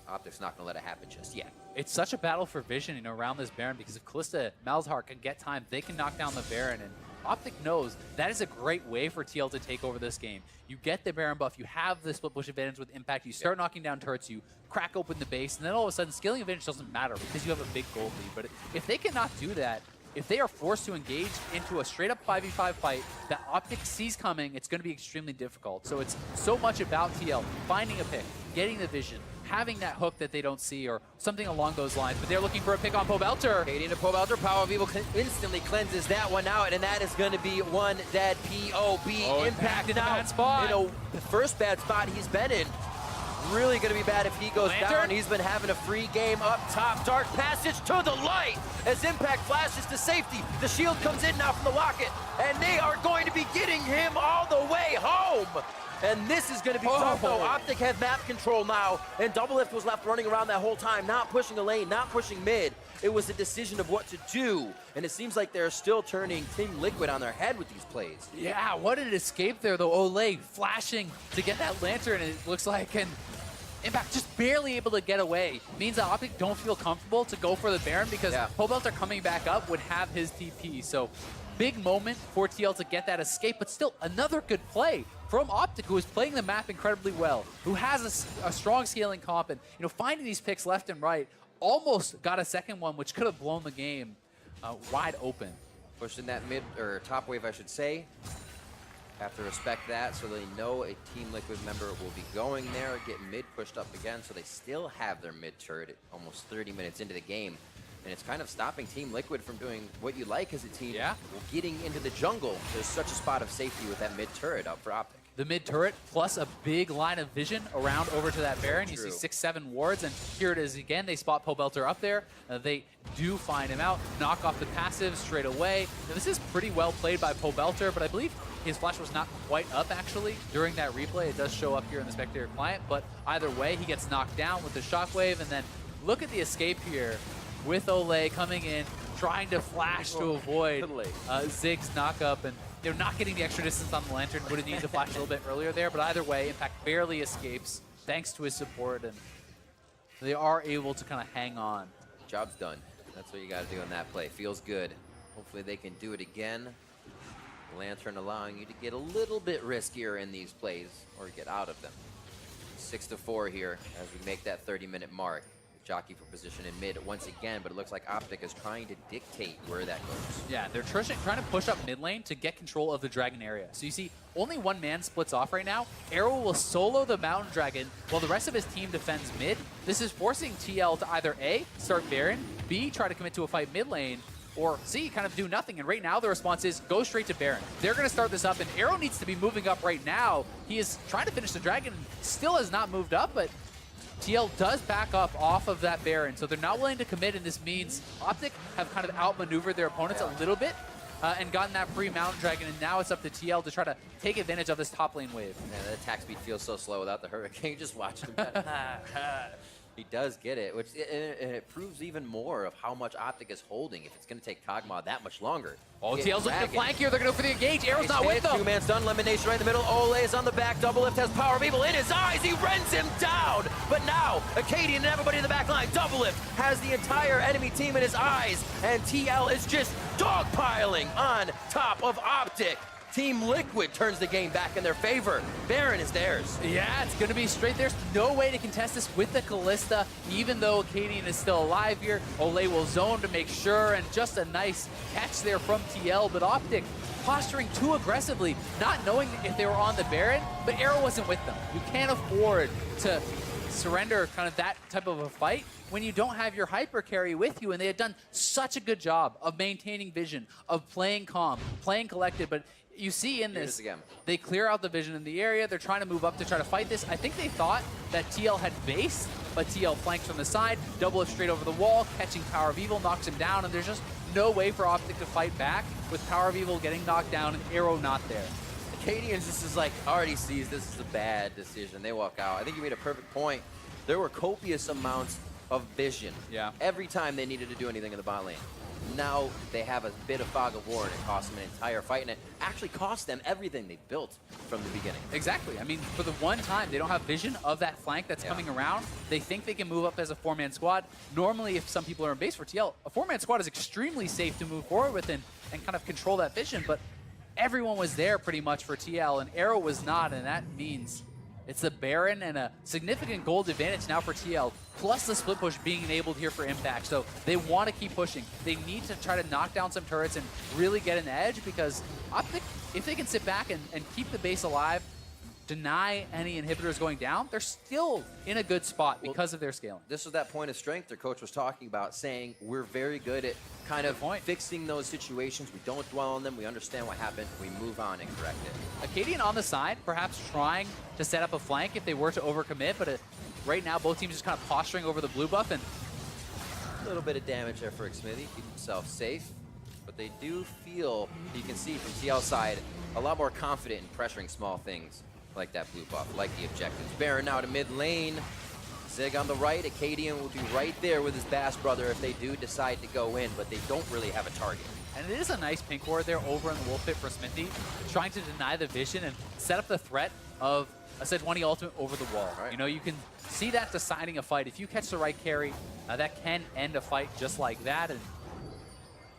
OpTic's not going to let it happen just yet. It's such a battle for vision, you know, around this Baron, because if Kalista, Malzahar can get time, they can knock down the Baron, and OpTic knows that is a great way for TL to take over this game. You get the Baron buff, you have the split push advantage with Impact, you start knocking down turrets, you crack open the base, and then all of a sudden scaling advantage doesn't matter because you have a big gold lead. But if they cannot do that, if they are forced to engage into a straight up 5v5 fight that OpTic sees coming, it's going to be extremely difficult. So it's so much about TL finding a pick, getting the vision, having that hook that they don't see or something along those lines. But they're looking for a pick on Pobelter. Katie into Pobelter, Power of Evil instantly cleanses that one out, and that is going to be one dead POB. Oh, Impact in a now. bad spot. You know, the first bad spot he's been in. Really going to be bad if he goes Lantern? down. He's been having a free game up top. Dark passage to the light as Impact flashes to safety. The shield comes in now from the Locket, and they are going to be getting him all the way home. And this is going to be tough, though. OpTic has map control now, and Doublelift was left running around that whole time, not pushing a lane, not pushing mid. It was a decision of what to do, and it seems like they're still turning Team Liquid on their head with these plays. Yeah, what an escape there, though. Olay flashing to get that Lantern, and it looks like an Impact just barely able to get away. Means that OpTic don't feel comfortable to go for the Baron because Pobelter coming back up would have his TP. So big moment for TL to get that escape, but still another good play from OpTic, who is playing the map incredibly well, who has a strong scaling comp, and finding these picks left and right. Almost got a second one, which could have blown the game wide open. Pushing that mid, or top wave, I should say. Have to respect that, so they know a Team Liquid member will be going there, get mid pushed up again, so they still have their mid turret at almost 30 minutes into the game. And it's kind of stopping Team Liquid from doing what you like as a team. Yeah. Getting into the jungle. There's such a spot of safety with that mid turret up for OpTic. The mid turret plus a big line of vision around over to that Baron. You see 6-7 wards, and here it is again. They spot Pobelter up there. They do find him out, knock off the passive straight away. Now, this is pretty well played by Pobelter, but I believe his flash was not quite up actually during that replay. It does show up here in the spectator client, but either way, he gets knocked down with the shockwave, and then look at the escape here with Olay coming in, trying to flash to avoid Zig's knockup, and not getting the extra distance on the Lantern. Would have needed to flash a little bit earlier there, but either way, Impact barely escapes thanks to his support, and they are able to kind of hang on. Job's done. That's what you got to do in that play. Feels good. Hopefully they can do it again. Lantern allowing you to get a little bit riskier in these plays, or get out of them. 6-4 here as we make that 30-minute mark. Jockey for position in mid once again, but it looks like OpTic is trying to dictate where that goes. Yeah, they're trying to push up mid lane to get control of the Dragon area. So you see, only one man splits off right now. Arrow will solo the Mountain Dragon while the rest of his team defends mid. This is forcing TL to either A, start Baron, B, try to commit to a fight mid lane, or C, kind of do nothing. And right now the response is go straight to Baron. They're going to start this up, and Arrow needs to be moving up right now. He is trying to finish the Dragon, still has not moved up, but TL does back up off of that Baron, so they're not willing to commit, and this means OpTic have kind of outmaneuvered their opponents a little bit and gotten that free Mountain Dragon, and now it's up to TL to try to take advantage of this top lane wave. Man, the attack speed feels so slow without the Hurricane. Just watch him. He does get it, which it proves even more of how much OpTic is holding if it's going to take Kog'Maw that much longer. Oh, TL's looking to flank here. They're going to go for the engage. Arrow's not with them. Two-man stun, elimination right in the middle. Olay is on the back. Doublelift has Power of Evil in his eyes. He rends him down. But now, Acadian and everybody in the back line. Doublelift has the entire enemy team in his eyes. And TL is just dogpiling on top of OpTic. Team Liquid turns the game back in their favor. Baron is theirs. Yeah, it's going to be straight. There's no way to contest this with the Kalista, even though Acadian is still alive here. Olay will zone to make sure, and just a nice catch there from TL, but OpTic posturing too aggressively, not knowing if they were on the Baron, but Arrow wasn't with them. You can't afford to surrender kind of that type of a fight when you don't have your hyper carry with you, and they had done such a good job of maintaining vision, of playing calm, playing collected, but you see in this, they clear out the vision in the area. They're trying to move up to try to fight this. I think they thought that TL had base, but TL flanks from the side, double it straight over the wall, catching Power of Evil, knocks him down, and there's just no way for OpTic to fight back with Power of Evil getting knocked down and Arrow not there. Acadians just is like, already sees this is a bad decision. They walk out. I think you made a perfect point. There were copious amounts of vision every time they needed to do anything in the bot lane. now they have a bit of fog of war, and it costs them an entire fight, and it actually cost them everything they built from the beginning. Exactly. I mean, for the one time, they don't have vision of that flank that's coming around. They think they can move up as a 4-man squad. Normally, if some people are in base for TL, a 4-man squad is extremely safe to move forward with and kind of control that vision, but everyone was there pretty much for TL, and Arrow was not, and that means it's the Baron and a significant gold advantage now for TL, plus the split push being enabled here for Impact. So they want to keep pushing. They need to try to knock down some turrets and really get an edge, because OpTic, if they can sit back and keep the base alive, deny any inhibitors going down, they're still in a good spot because of their scaling. This was that point of strength their coach was talking about, saying we're very good at kind of fixing those situations. We don't dwell on them. We understand what happened. We move on and correct it. Acadian on the side, perhaps trying to set up a flank if they were to overcommit, but right now both teams just kind of posturing over the blue buff, and a little bit of damage there for Xmithy, keep himself safe. But they do feel, you can see from TL side, a lot more confident in pressuring small things like that blue buff, like the objectives. Baron now to mid lane. Zig on the right. Acadian will be right there with his Bass brother if they do decide to go in, but they don't really have a target. And it is a nice pink ward there over in the Wolf Pit for Smithy, trying to deny the vision and set up the threat of a Sejuani ultimate over the wall. Right. You know, you can see that deciding a fight. If you catch the right carry, that can end a fight just like that. And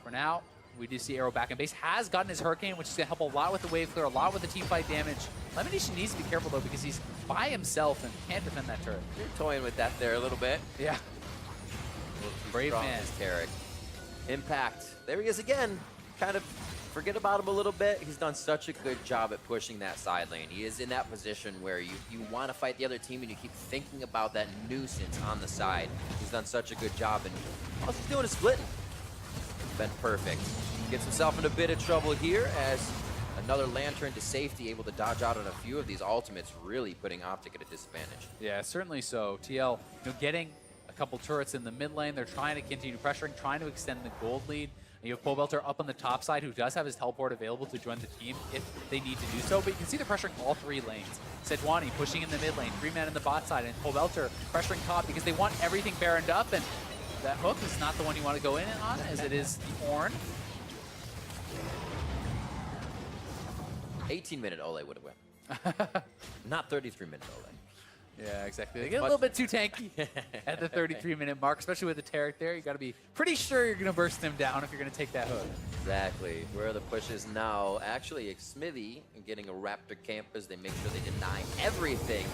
for now, we do see Arrow back in base. Has gotten his Hurricane, which is going to help a lot with the wave clear, a lot with the team fight damage. Lemonation needs to be careful, though, because he's by himself and can't defend that turret. You're toying with that there a little bit. Yeah. Brave man. Tarek. Impact. There he is again. Kind of forget about him a little bit. He's done such a good job at pushing that side lane. He is in that position where you want to fight the other team and you keep thinking about that nuisance on the side. He's done such a good job, and all he's doing is splitting. Been perfect. Gets himself in a bit of trouble here as another Lantern to safety, able to dodge out on a few of these ultimates, really putting OpTic at a disadvantage. Yeah, certainly so. TL, getting a couple turrets in the mid lane. They're trying to continue pressuring, trying to extend the gold lead. And you have Pole Belter up on the top side, who does have his teleport available to join the team if they need to do so. But you can see they're pressuring all three lanes. Sejuani pushing in the mid lane, 3-man in the bot side, and Pole Belter pressuring top because they want everything Baroned up. And that hook is not the one you want to go in on, as it is the Ornn. 18-minute Ole would have won. Not 33-minute Ole. Yeah, exactly. They get a little bit too tanky at the 33-minute mark, especially with the Tarek there. You got to be pretty sure you're going to burst them down if you're going to take that hook. Exactly. Where are the pushes now? Actually, Xmithy getting a Raptor camp as they make sure they deny everything.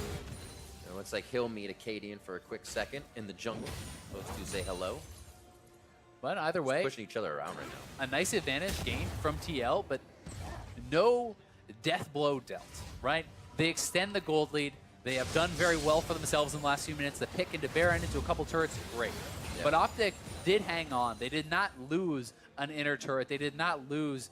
It looks like he'll meet Acadian for a quick second in the jungle. Those two say hello. But either way, pushing each other around right now. A nice advantage gained from TL, but no death blow dealt, right? They extend the gold lead. They have done very well for themselves in the last few minutes. The pick into Baron, into a couple turrets, great. Yeah. But OpTic did hang on. They did not lose an inner turret. They did not lose,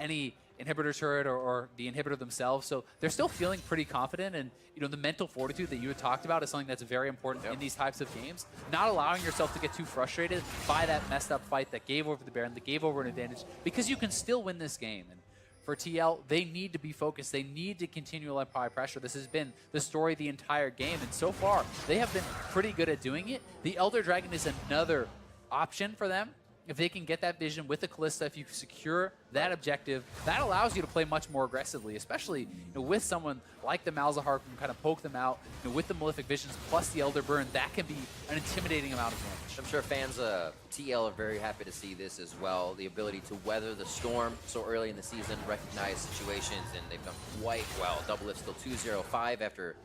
any inhibitor turret or the inhibitor themselves. So they're still feeling pretty confident, and the mental fortitude that you had talked about is something that's very important in these types of games. Not allowing yourself to get too frustrated by that messed up fight that gave over the Baron, that gave over an advantage, because you can still win this game. And for TL, they need to be focused. They need to continue to apply pressure. This has been the story the entire game, and so far, they have been pretty good at doing it. The Elder Dragon is another option for them. If they can get that vision with the Callista, if you secure that objective, that allows you to play much more aggressively, especially with someone like the Malzahar who can kind of poke them out. With the Malefic Visions plus the Elder Burn, that can be an intimidating amount of damage. I'm sure fans of TL are very happy to see this as well. The ability to weather the storm so early in the season, recognize situations, and they've done quite well. Doublelift still 2-0-5 after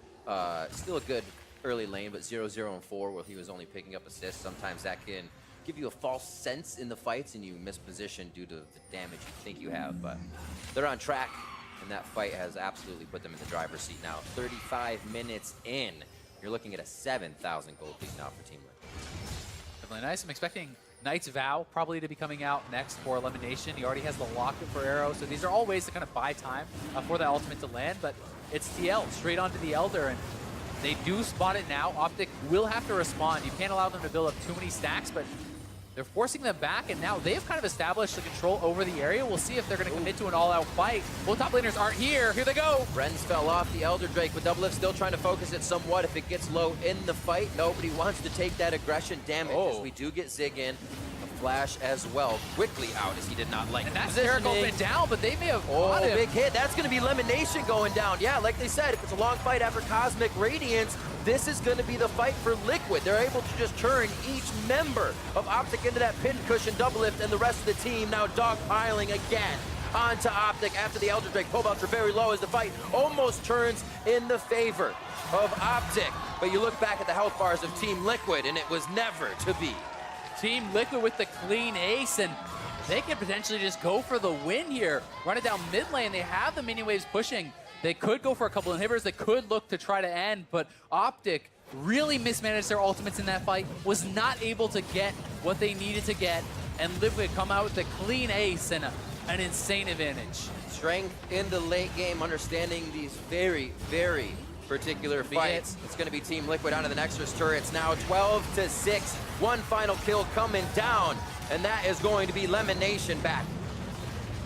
still a good early lane, but 0-0-4 where he was only picking up assists. Sometimes that can give you a false sense in the fights and you miss position due to the damage you think you have, but they're on track, and that fight has absolutely put them in the driver's seat now. 35 minutes in, you're looking at a 7,000 gold lead now for Team Liquid. Definitely nice. I'm expecting Knight's Vow probably to be coming out next for Elimination. He already has the locket for Arrow, so these are all ways to kind of buy time for the ultimate to land, but it's TL straight onto the Elder, and they do spot it now. OpTic will have to respond. You can't allow them to build up too many stacks, but they're forcing them back, and now they've kind of established the control over the area. We'll see if they're going to commit to an all-out fight. Both top laners aren't here. Here they go. Ren's fell off the Elder Drake, but Doublelift still trying to focus it somewhat. If it gets low in the fight, nobody wants to take that aggression damage as we do get Zig in. A flash as well. Quickly out as he did not like And that's positioning. Jericho went down, but they may have Oh, caught him. big hit. That's going to be elimination going down. Yeah, like they said, if it's a long fight after Cosmic Radiance, this is going to be the fight for Liquid. They're able to just turn each member of OpTic into that pincushion double lift, and the rest of the team now dogpiling again onto OpTic after the Elder Drake. Cobalts are very low as the fight almost turns in the favor of OpTic. But you look back at the health bars of Team Liquid, and it was never to be. Team Liquid with the clean ace, and they could potentially just go for the win here. Run it down mid lane. They have the mini waves pushing. They could go for a couple inhibitors. They could look to try to end, but OpTic really mismanaged their ultimates in that fight, was not able to get what they needed to get, and Liquid come out with the clean ace and an insane advantage. Strength in the late game, understanding these very, very particular fights. It's going to be Team Liquid out of the Nexus turrets now, 12-6. One final kill coming down, and that is going to be Lemonation back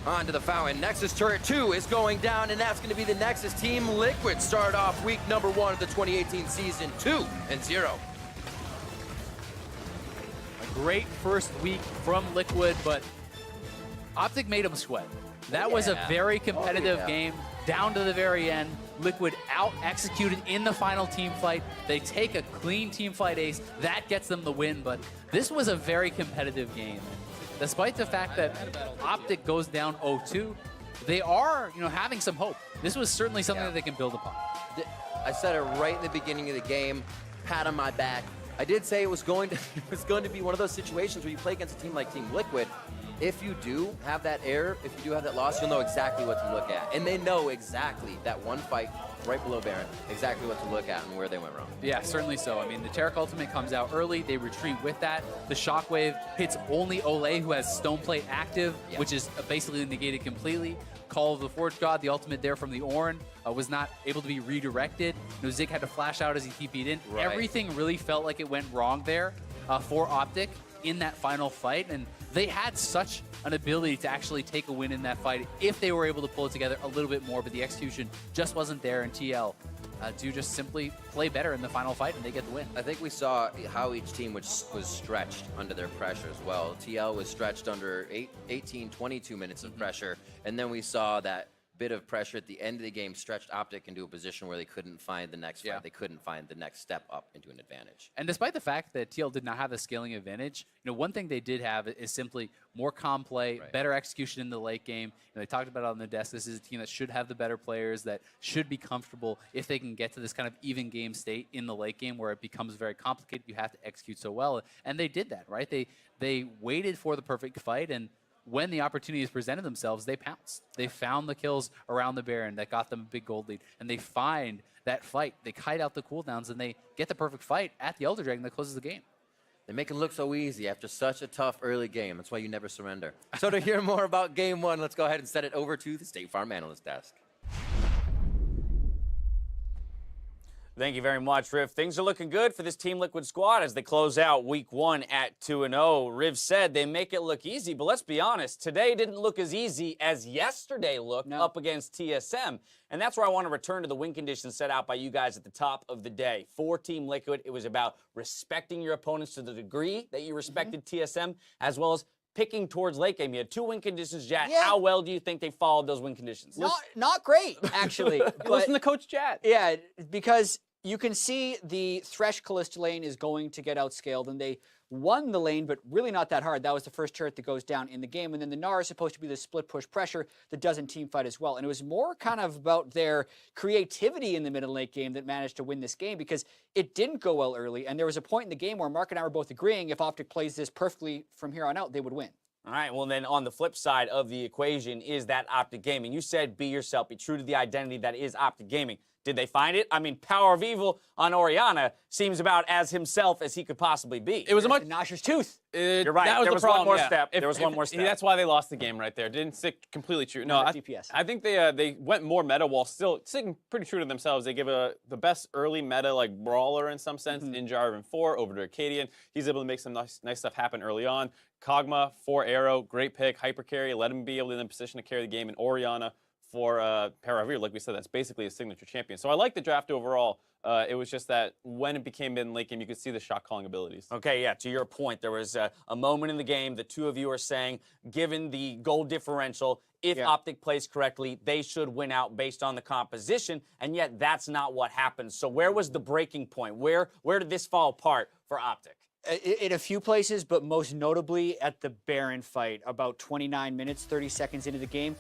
onto the fountain. Nexus turret 2 is going down, and that's going to be the Nexus. Team Liquid start off week number 1 of the 2018 season 2-0. A great first week from Liquid, but OpTic made them sweat. That was a very competitive game down to the very end. Liquid out-executed in the final team fight. They take a clean team fight ace. That gets them the win, but this was a very competitive game. Despite the fact that OpTic goes down 0-2, they are, having some hope. This was certainly something that they can build upon. I said it right in the beginning of the game, pat on my back. I did say it was going to be one of those situations where you play against a team like Team Liquid. If you do have that error, if you do have that loss, you'll know exactly what to look at. And they know exactly that one fight right below Baron, exactly what to look at and where they went wrong. Yeah, certainly so. I mean, the Taric ultimate comes out early. They retreat with that. The Shockwave hits only Olay, who has Stoneplate active, which is basically negated completely. Call of the Forge God, the ultimate there from the Ornn, was not able to be redirected. Zig had to flash out as he TP'd in. Right. Everything really felt like it went wrong there for OpTic in that final fight, and they had such an ability to actually take a win in that fight if they were able to pull it together a little bit more, but the execution just wasn't there, and TL do just simply play better in the final fight, and they get the win. I think we saw how each team was stretched under their pressure as well. TL was stretched under 18, 22 minutes of pressure, and then we saw that bit of pressure at the end of the game stretched OpTic into a position where they couldn't find the next fight. They couldn't find the next step up into an advantage. And despite the fact that TL did not have the scaling advantage, one thing they did have is simply more calm play, better execution in the late game. They talked about it on the desk. This is a team that should have the better players, that should be comfortable if they can get to this kind of even game state in the late game where it becomes very complicated. You have to execute so well. And they did that, right? They waited for the perfect fight, and when the opportunities presented themselves, they pounced. They found the kills around the Baron that got them a big gold lead, and they find that fight. They kite out the cooldowns, and they get the perfect fight at the Elder Dragon that closes the game. They make it look so easy after such a tough early game. That's why you never surrender. So to hear more about Game 1, let's go ahead and send it over to the State Farm Analyst Desk. Thank you very much, Riv. Things are looking good for this Team Liquid squad as they close out Week 1 at 2-0. Riv said they make it look easy, but let's be honest, today didn't look as easy as yesterday looked up against TSM. And that's where I want to return to the win conditions set out by you guys at the top of the day. For Team Liquid, it was about respecting your opponents to the degree that you respected TSM, as well as picking towards late game. You had 2 win conditions, Jat. Yeah. How well do you think they followed those win conditions? Not great, actually. Listen to Coach Jat. Yeah, because you can see the Thresh Callista lane is going to get outscaled, and they won the lane, but really not that hard. That was the first turret that goes down in the game, and then the Gnar is supposed to be the split push pressure that doesn't team fight as well. And it was more kind of about their creativity in the mid and late game that managed to win this game, because it didn't go well early, and there was a point in the game where Mark and I were both agreeing if OpTic plays this perfectly from here on out, they would win. All right, well, then on the flip side of the equation is that OpTic Gaming. You said be yourself, be true to the identity that is OpTic Gaming. Did they find it? I mean, Power of Evil on Orianna seems about as himself as he could possibly be. It was a much... Gnasher's tooth. You're right. That was there the was problem, one more step. There was one more step. That's why they lost the game right there. Didn't stick completely true. No, DPS. I think they went more meta while still sticking pretty true to themselves. They give the best early meta, like brawler in some sense, in Jarvan 4 over to Arcadian. He's able to make some nice stuff happen early on. Kog'Maw, 4 Arrow, great pick. Hyper carry, let him be able to be in a position to carry the game. And Orianna, for Paraveer. Like we said, that's basically a signature champion. So I like the draft overall. It was just that when it became mid and late game, you could see the shot calling abilities. Okay, yeah, to your point, there was a moment in the game, the two of you are saying, given the goal differential, if OpTic plays correctly, they should win out based on the composition, and yet that's not what happened. So where was the breaking point? Where did this fall apart for OpTic? In a few places, but most notably at the Baron fight, about 29 minutes, 30 seconds into the game.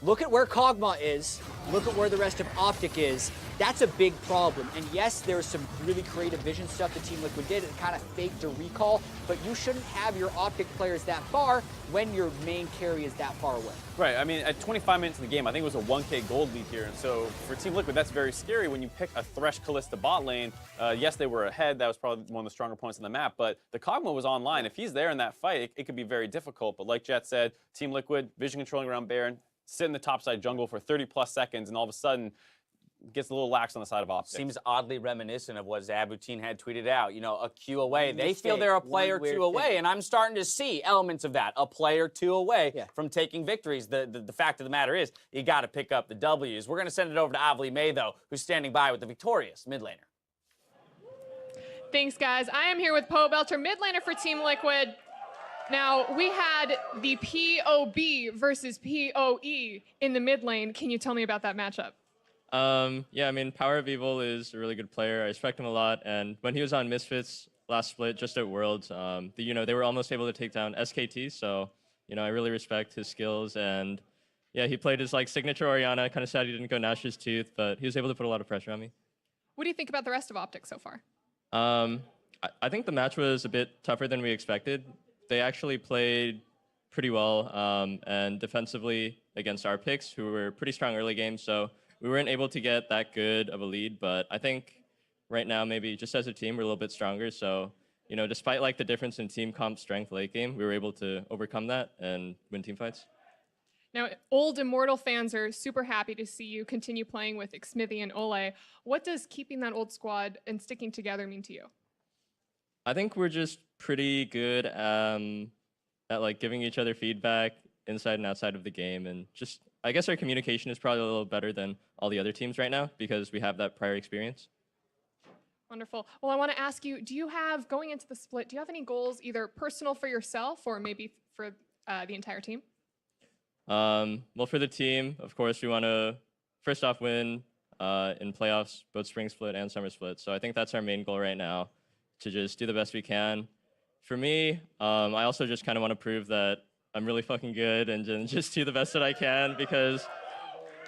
Look at where Kog'Maw is. Look at where the rest of OpTic is. That's a big problem. And yes, there was some really creative vision stuff that Team Liquid did. It kind of faked a recall, but you shouldn't have your OpTic players that far when your main carry is that far away. Right. I mean, at 25 minutes in the game, I think it was a 1K gold lead here. And so for Team Liquid, that's very scary when you pick a Thresh Kalista bot lane. Yes, they were ahead. That was probably one of the stronger points on the map. But the Kog'Maw was online. If he's there in that fight, it could be very difficult. But like Jet said, Team Liquid, vision controlling around Baron, sit in the topside jungle for 30+ seconds, and all of a sudden gets a little lax on the side of OpTic. Seems oddly reminiscent of what Zabutin had tweeted out. You know, a Q away. They feel they're a player two away, and I'm starting to see elements of that. A player two away from taking victories. The fact of the matter is, you got to pick up the W's. We're going to send it over to Avli May, though, who's standing by with the victorious mid laner. Thanks, guys. I am here with Poe Belter, mid laner for Team Liquid. Now, we had the POB versus POE in the mid lane. Can you tell me about that matchup? Yeah, I mean, Power of Evil is a really good player. I respect him a lot. And when he was on Misfits last split, just at Worlds, they were almost able to take down SKT. So, I really respect his skills. And yeah, he played his signature Orianna. Kind of sad he didn't go Gnash's Tooth, but he was able to put a lot of pressure on me. What do you think about the rest of OpTic so far? I think the match was a bit tougher than we expected. They actually played pretty well and defensively against our picks, who were pretty strong early game. So we weren't able to get that good of a lead. But I think right now, maybe just as a team, we're a little bit stronger. So, despite the difference in team comp strength late game, we were able to overcome that and win team fights. Now, old Immortal fans are super happy to see you continue playing with Xmithie and Ole. What does keeping that old squad and sticking together mean to you? I think we're just pretty good at giving each other feedback inside and outside of the game, and just I guess our communication is probably a little better than all the other teams right now because we have that prior experience. Wonderful. Well, I want to ask you, do you have, going into the split, do you have any goals either personal for yourself or maybe for the entire team? Well, for the team, of course, we want to first off win in playoffs, both spring split and summer split. So I think that's our main goal right now, to just do the best we can. For me, I also just kind of want to prove that I'm really fucking good and just do the best that I can because,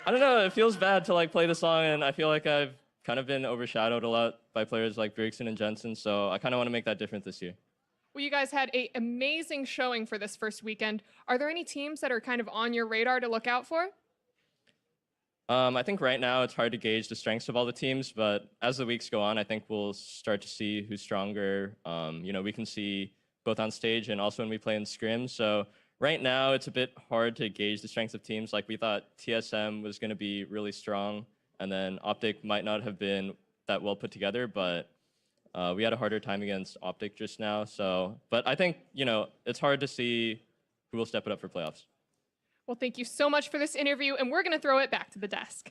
I don't know, it feels bad to play the song, and I feel like I've kind of been overshadowed a lot by players like Bjergsen and Jensen, so I kind of want to make that different this year. Well, you guys had an amazing showing for this first weekend. Are there any teams that are kind of on your radar to look out for? I think right now it's hard to gauge the strengths of all the teams, but as the weeks go on, I think we'll start to see who's stronger. We can see both on stage and also when we play in scrims. So right now it's a bit hard to gauge the strengths of teams. We thought TSM was going to be really strong, and then OpTic might not have been that well put together, but we had a harder time against OpTic just now. So, but I think, it's hard to see who will step it up for playoffs. Well, thank you so much for this interview, and we're going to throw it back to the desk.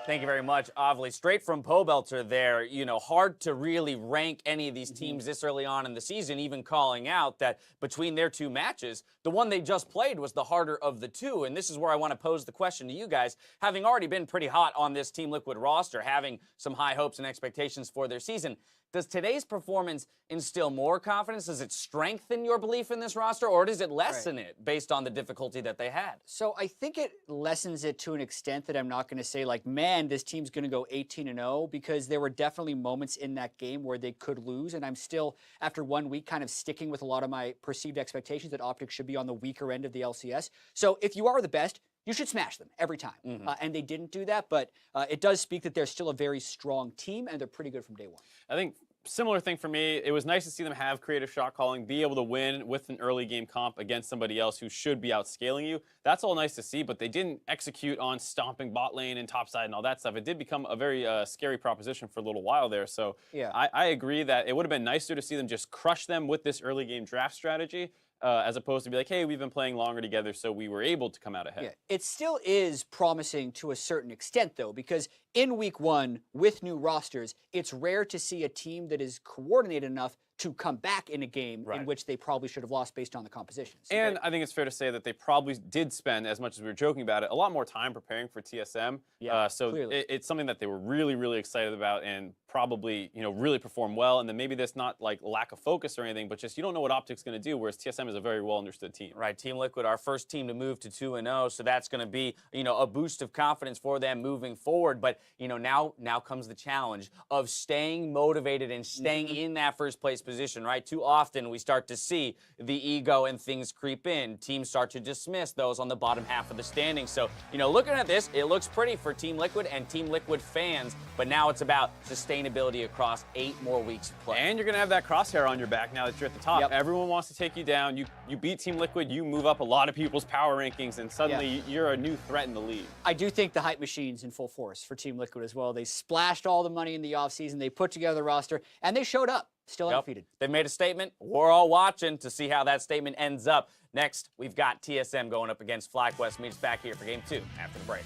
Thank you very much, Avli. Straight from Poe Belter there, hard to really rank any of these teams this early on in the season, even calling out that between their two matches, the one they just played was the harder of the two. And this is where I want to pose the question to you guys. Having already been pretty hot on this Team Liquid roster, having some high hopes and expectations for their season, does today's performance instill more confidence? Does it strengthen your belief in this roster, or does it lessen it based on the difficulty that they had? So I think it lessens it to an extent that I'm not going to say man, this team's going to go 18-0, because there were definitely moments in that game where they could lose, and I'm still, after 1 week, kind of sticking with a lot of my perceived expectations that OpTic should be on the weaker end of the LCS. So if you are the best, you should smash them every time. And they didn't do that, but it does speak that they're still a very strong team, and they're pretty good from day one. I think similar thing for me, it was nice to see them have creative shot calling, be able to win with an early game comp against somebody else who should be outscaling you. That's all nice to see, but they didn't execute on stomping bot lane and topside and all that stuff. It did become a very scary proposition for a little while there. So yeah. I agree that it would have been nicer to see them just crush them with this early game draft strategy. as opposed to be like, hey, we've been playing longer together, so we were able to come out ahead. Yeah, it still is promising to a certain extent, though, because in week one, with new rosters, it's rare to see a team that is coordinated enough to come back in a game in which they probably should have lost based on the composition. So and I think it's fair to say that they probably did spend, as much as we were joking about it, a lot more time preparing for TSM. Yeah, so clearly. it's something that they were really, really excited about and probably, really perform well. And then maybe there's not like lack of focus or anything, but just you don't know what OpTic's going to do, whereas TSM is a very well understood team. Right, Team Liquid, our first team to move to 2-0, so that's going to be, a boost of confidence for them moving forward. But, now comes the challenge of staying motivated and staying in that first place position, right? Too often we start to see the ego and things creep in. Teams start to dismiss those on the bottom half of the standings. So, looking at this, it looks pretty for Team Liquid and Team Liquid fans, but now it's about sustainability across 8 more weeks of play. And you're going to have that crosshair on your back now that you're at the top. Yep. Everyone wants to take you down. You beat Team Liquid, you move up a lot of people's power rankings, and suddenly you're a new threat in the league. I do think the hype machine's in full force for Team Liquid as well. They splashed all the money in the offseason. They put together the roster, and they showed up, still undefeated. They've made a statement. We're all watching to see how that statement ends up. Next, we've got TSM going up against FlyQuest. Meet us back here for Game 2 after the break.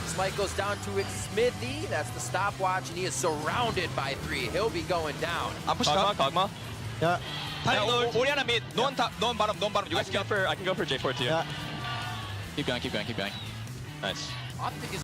Smite goes down to Smithy. That's the stopwatch, and he is surrounded by 3. He'll be going down. I'm pushing up. Kog'Maw. Yeah. Yeah, Oriana mid. No one top. No one bottom. No one bottom. You I guys can go for J4 too. Yeah. Keep going. Nice. OpTic is